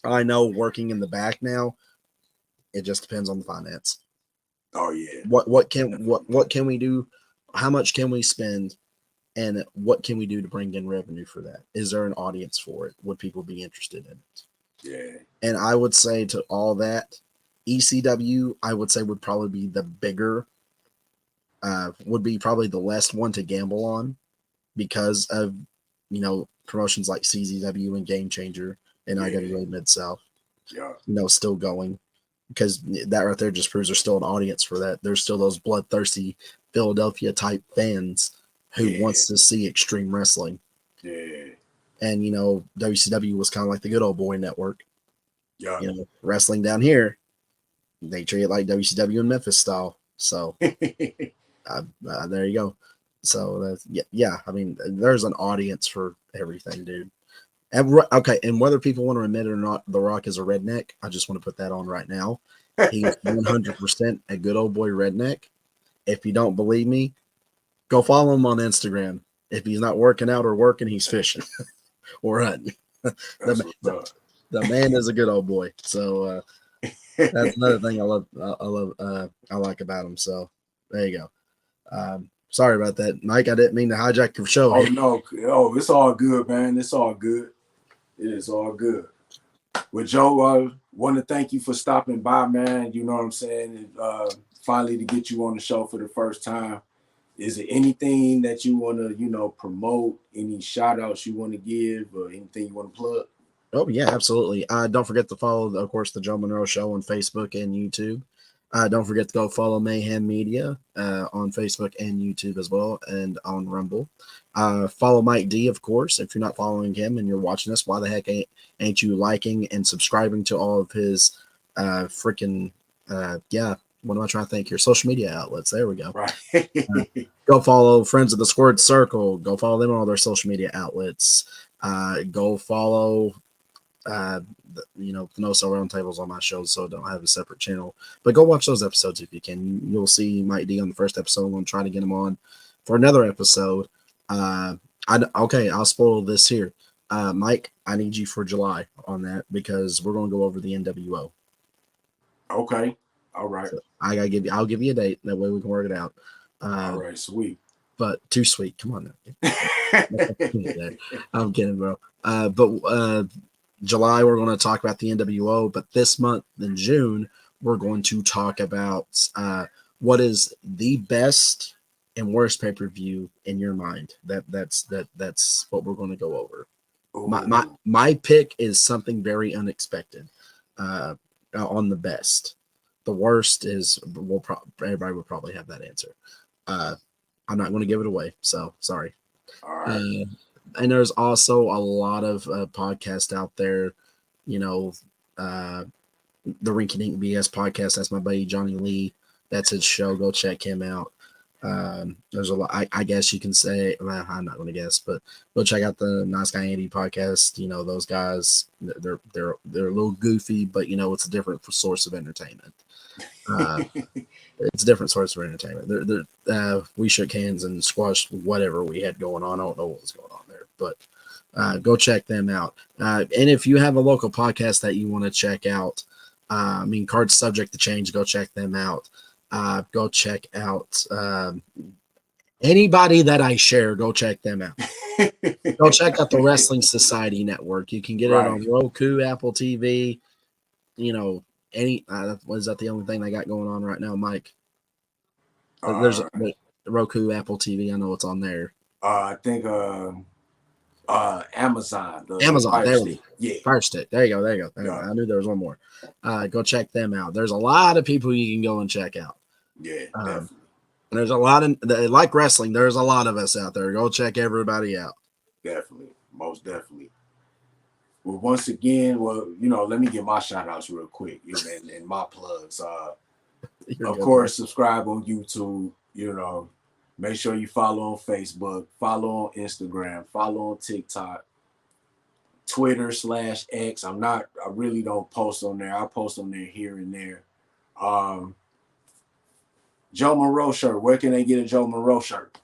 I know working in the back now, it just depends on the finance. Oh yeah. What can we do? How much can we spend? And what can we do to bring in revenue for that? Is there an audience for it? Would people be interested in it? Yeah. And I would say to all that, ECW, I would say would probably be the bigger, would be probably the less one to gamble on because of, promotions like CZW and Game Changer and Yeah. IWA Mid South, Yeah. still going. Because that right there just proves there's still an audience for that. There's still those bloodthirsty Philadelphia type fans who wants to see extreme wrestling. Yeah. And, WCW was kind of like the good old boy network. Yeah. Wrestling down here, they treat it like WCW in Memphis style. So there you go. So yeah, I mean, there's an audience for everything, dude. Okay, and whether people want to admit it or not, The Rock is a redneck. I just want to put that on right now. He's 100% a good old boy redneck. If you don't believe me, go follow him on Instagram. If he's not working out or working, he's fishing or hunting. the man is a good old boy. So that's another thing I like about him. So there you go. Sorry about that, Mike. I didn't mean to hijack your show. Oh no, it's all good, man. It's all good. It is all good. Well, Joe, I want to thank you for stopping by, man. You know what I'm saying? Finally to get you on the show for the first time. Is there anything that you want to, promote? Any shout outs you want to give or anything you want to plug? Oh, yeah, absolutely. Don't forget to follow, of course, the Joe Monroe Show on Facebook and YouTube. Don't forget to go follow Mayhem Media on Facebook and YouTube as well, and on Rumble. Follow Mike D, of course. If you're not following him and you're watching us, why the heck ain't you liking and subscribing to all of his freaking, what am I trying to think? Your social media outlets. There we go. Right. Go follow Friends of the Squared Circle. Go follow them on all their social media outlets. Go follow the No Cell Roundtables on my show, so I don't have a separate channel. But go watch those episodes if you can. You'll see Mike D on the first episode. I'm going to try to get him on for another episode. I'll spoil this here. Mike, I need you for July on that because we're going to go over the NWO. Okay. All right. So I'll give you a date. That way we can work it out. All right. Sweet. But too sweet. Come on now. I'm kidding, bro. But July, we're going to talk about the NWO, but this month in June, we're going to talk about what is the best and worst pay-per-view in your mind. That's what we're going to go over. My pick is something very unexpected on the best. The worst is everybody will probably have that answer. I'm not going to give it away, so sorry. All right. And there's also a lot of podcasts out there, the Rinky Dink BS podcast. That's my buddy Johnny Lee. That's his show. Go check him out. There's a lot. I guess you can say. Well, I'm not going to guess, but go check out the Nice Guy Andy podcast. Those guys. They're a little goofy, but it's a different source of entertainment. It's a different source of entertainment. We shook hands and squashed whatever we had going on. I don't know what was going on there, but go check them out. And if you have a local podcast that you want to check out, Cards Subject to Change, go check them out. Go check out Anybody that I share, go check them out. Go check out the Wrestling Society Network. You can get it on Right. Roku, Apple TV. You know, was that the only thing they got going on right now, Mike? There's Uh, Roku, Apple TV. I know it's on there. I think Amazon, the Amazon. Fire There we go. Stick. Yeah. Fire Stick. There you go. There you go. Yeah. I knew there was one more. Go check them out. There's a lot of people you can go and check out. Yeah, Um, definitely. and there's a lot of like wrestling. There's a lot of us out there. Go check everybody out. Definitely. Most definitely. Well, once again, let me get my shout outs real quick, and my plugs. Of course, subscribe on YouTube, make sure you follow on Facebook, follow on Instagram, follow on TikTok, Twitter/X. I really don't post on there. I post on there here and there. Joe Monroe shirt. Where can they get a Joe Monroe shirt?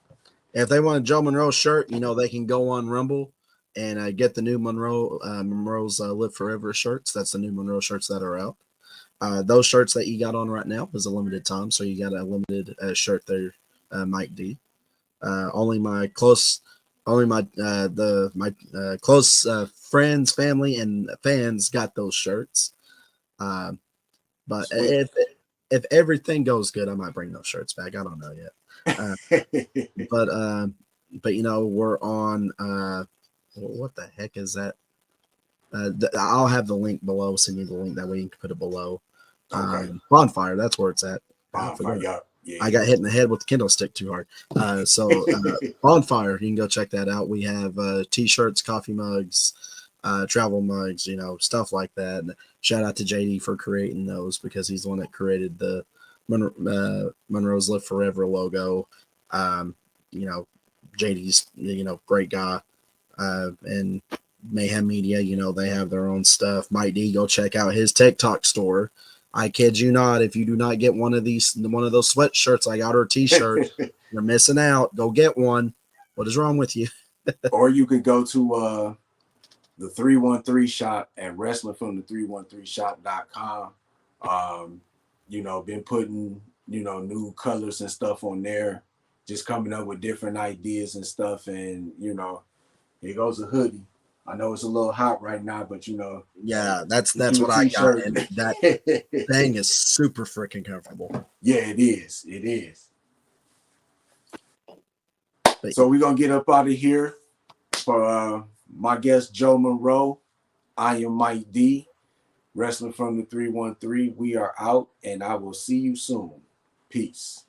If they want a Joe Monroe shirt, they can go on Rumble and get the new Monroe's Live Forever shirts. That's the new Monroe shirts that are out. Those shirts that you got on right now is a limited time, so you got a limited shirt there, Mike D. Only my close friends, family, and fans got those shirts. But if everything goes good, I might bring those shirts back. I don't know yet. But we're on. What the heck is that? I'll have the link below. Send you the link that way you can put it below. Okay. Bonfire, that's where it's at. Bonfire, yeah. I got hit in the head with the Kindle stick too hard. Bonfire, you can go check that out. We have t-shirts, coffee mugs, travel mugs, stuff like that. And shout out to JD for creating those because he's the one that created the Monroe's Live Forever logo. JD's, great guy. And Mayhem Media, they have their own stuff. Mike D, go check out his TikTok store. I kid you not, if you do not get one of those sweatshirts I got, or t-shirt, you're missing out. Go get one. What is wrong with you? Or you could go to the 313 shop at wrestlingfromthe313shop.com. Been putting, new colors and stuff on there, just coming up with different ideas and stuff. And, here goes a hoodie. I know it's a little hot right now, but yeah, that's what I got. And that thing is super freaking comfortable. Yeah, it is. It is. So we're gonna get up out of here. For my guest Joe Monroe, I am Mike D. Wrestling from the 313. We are out, and I will see you soon. Peace.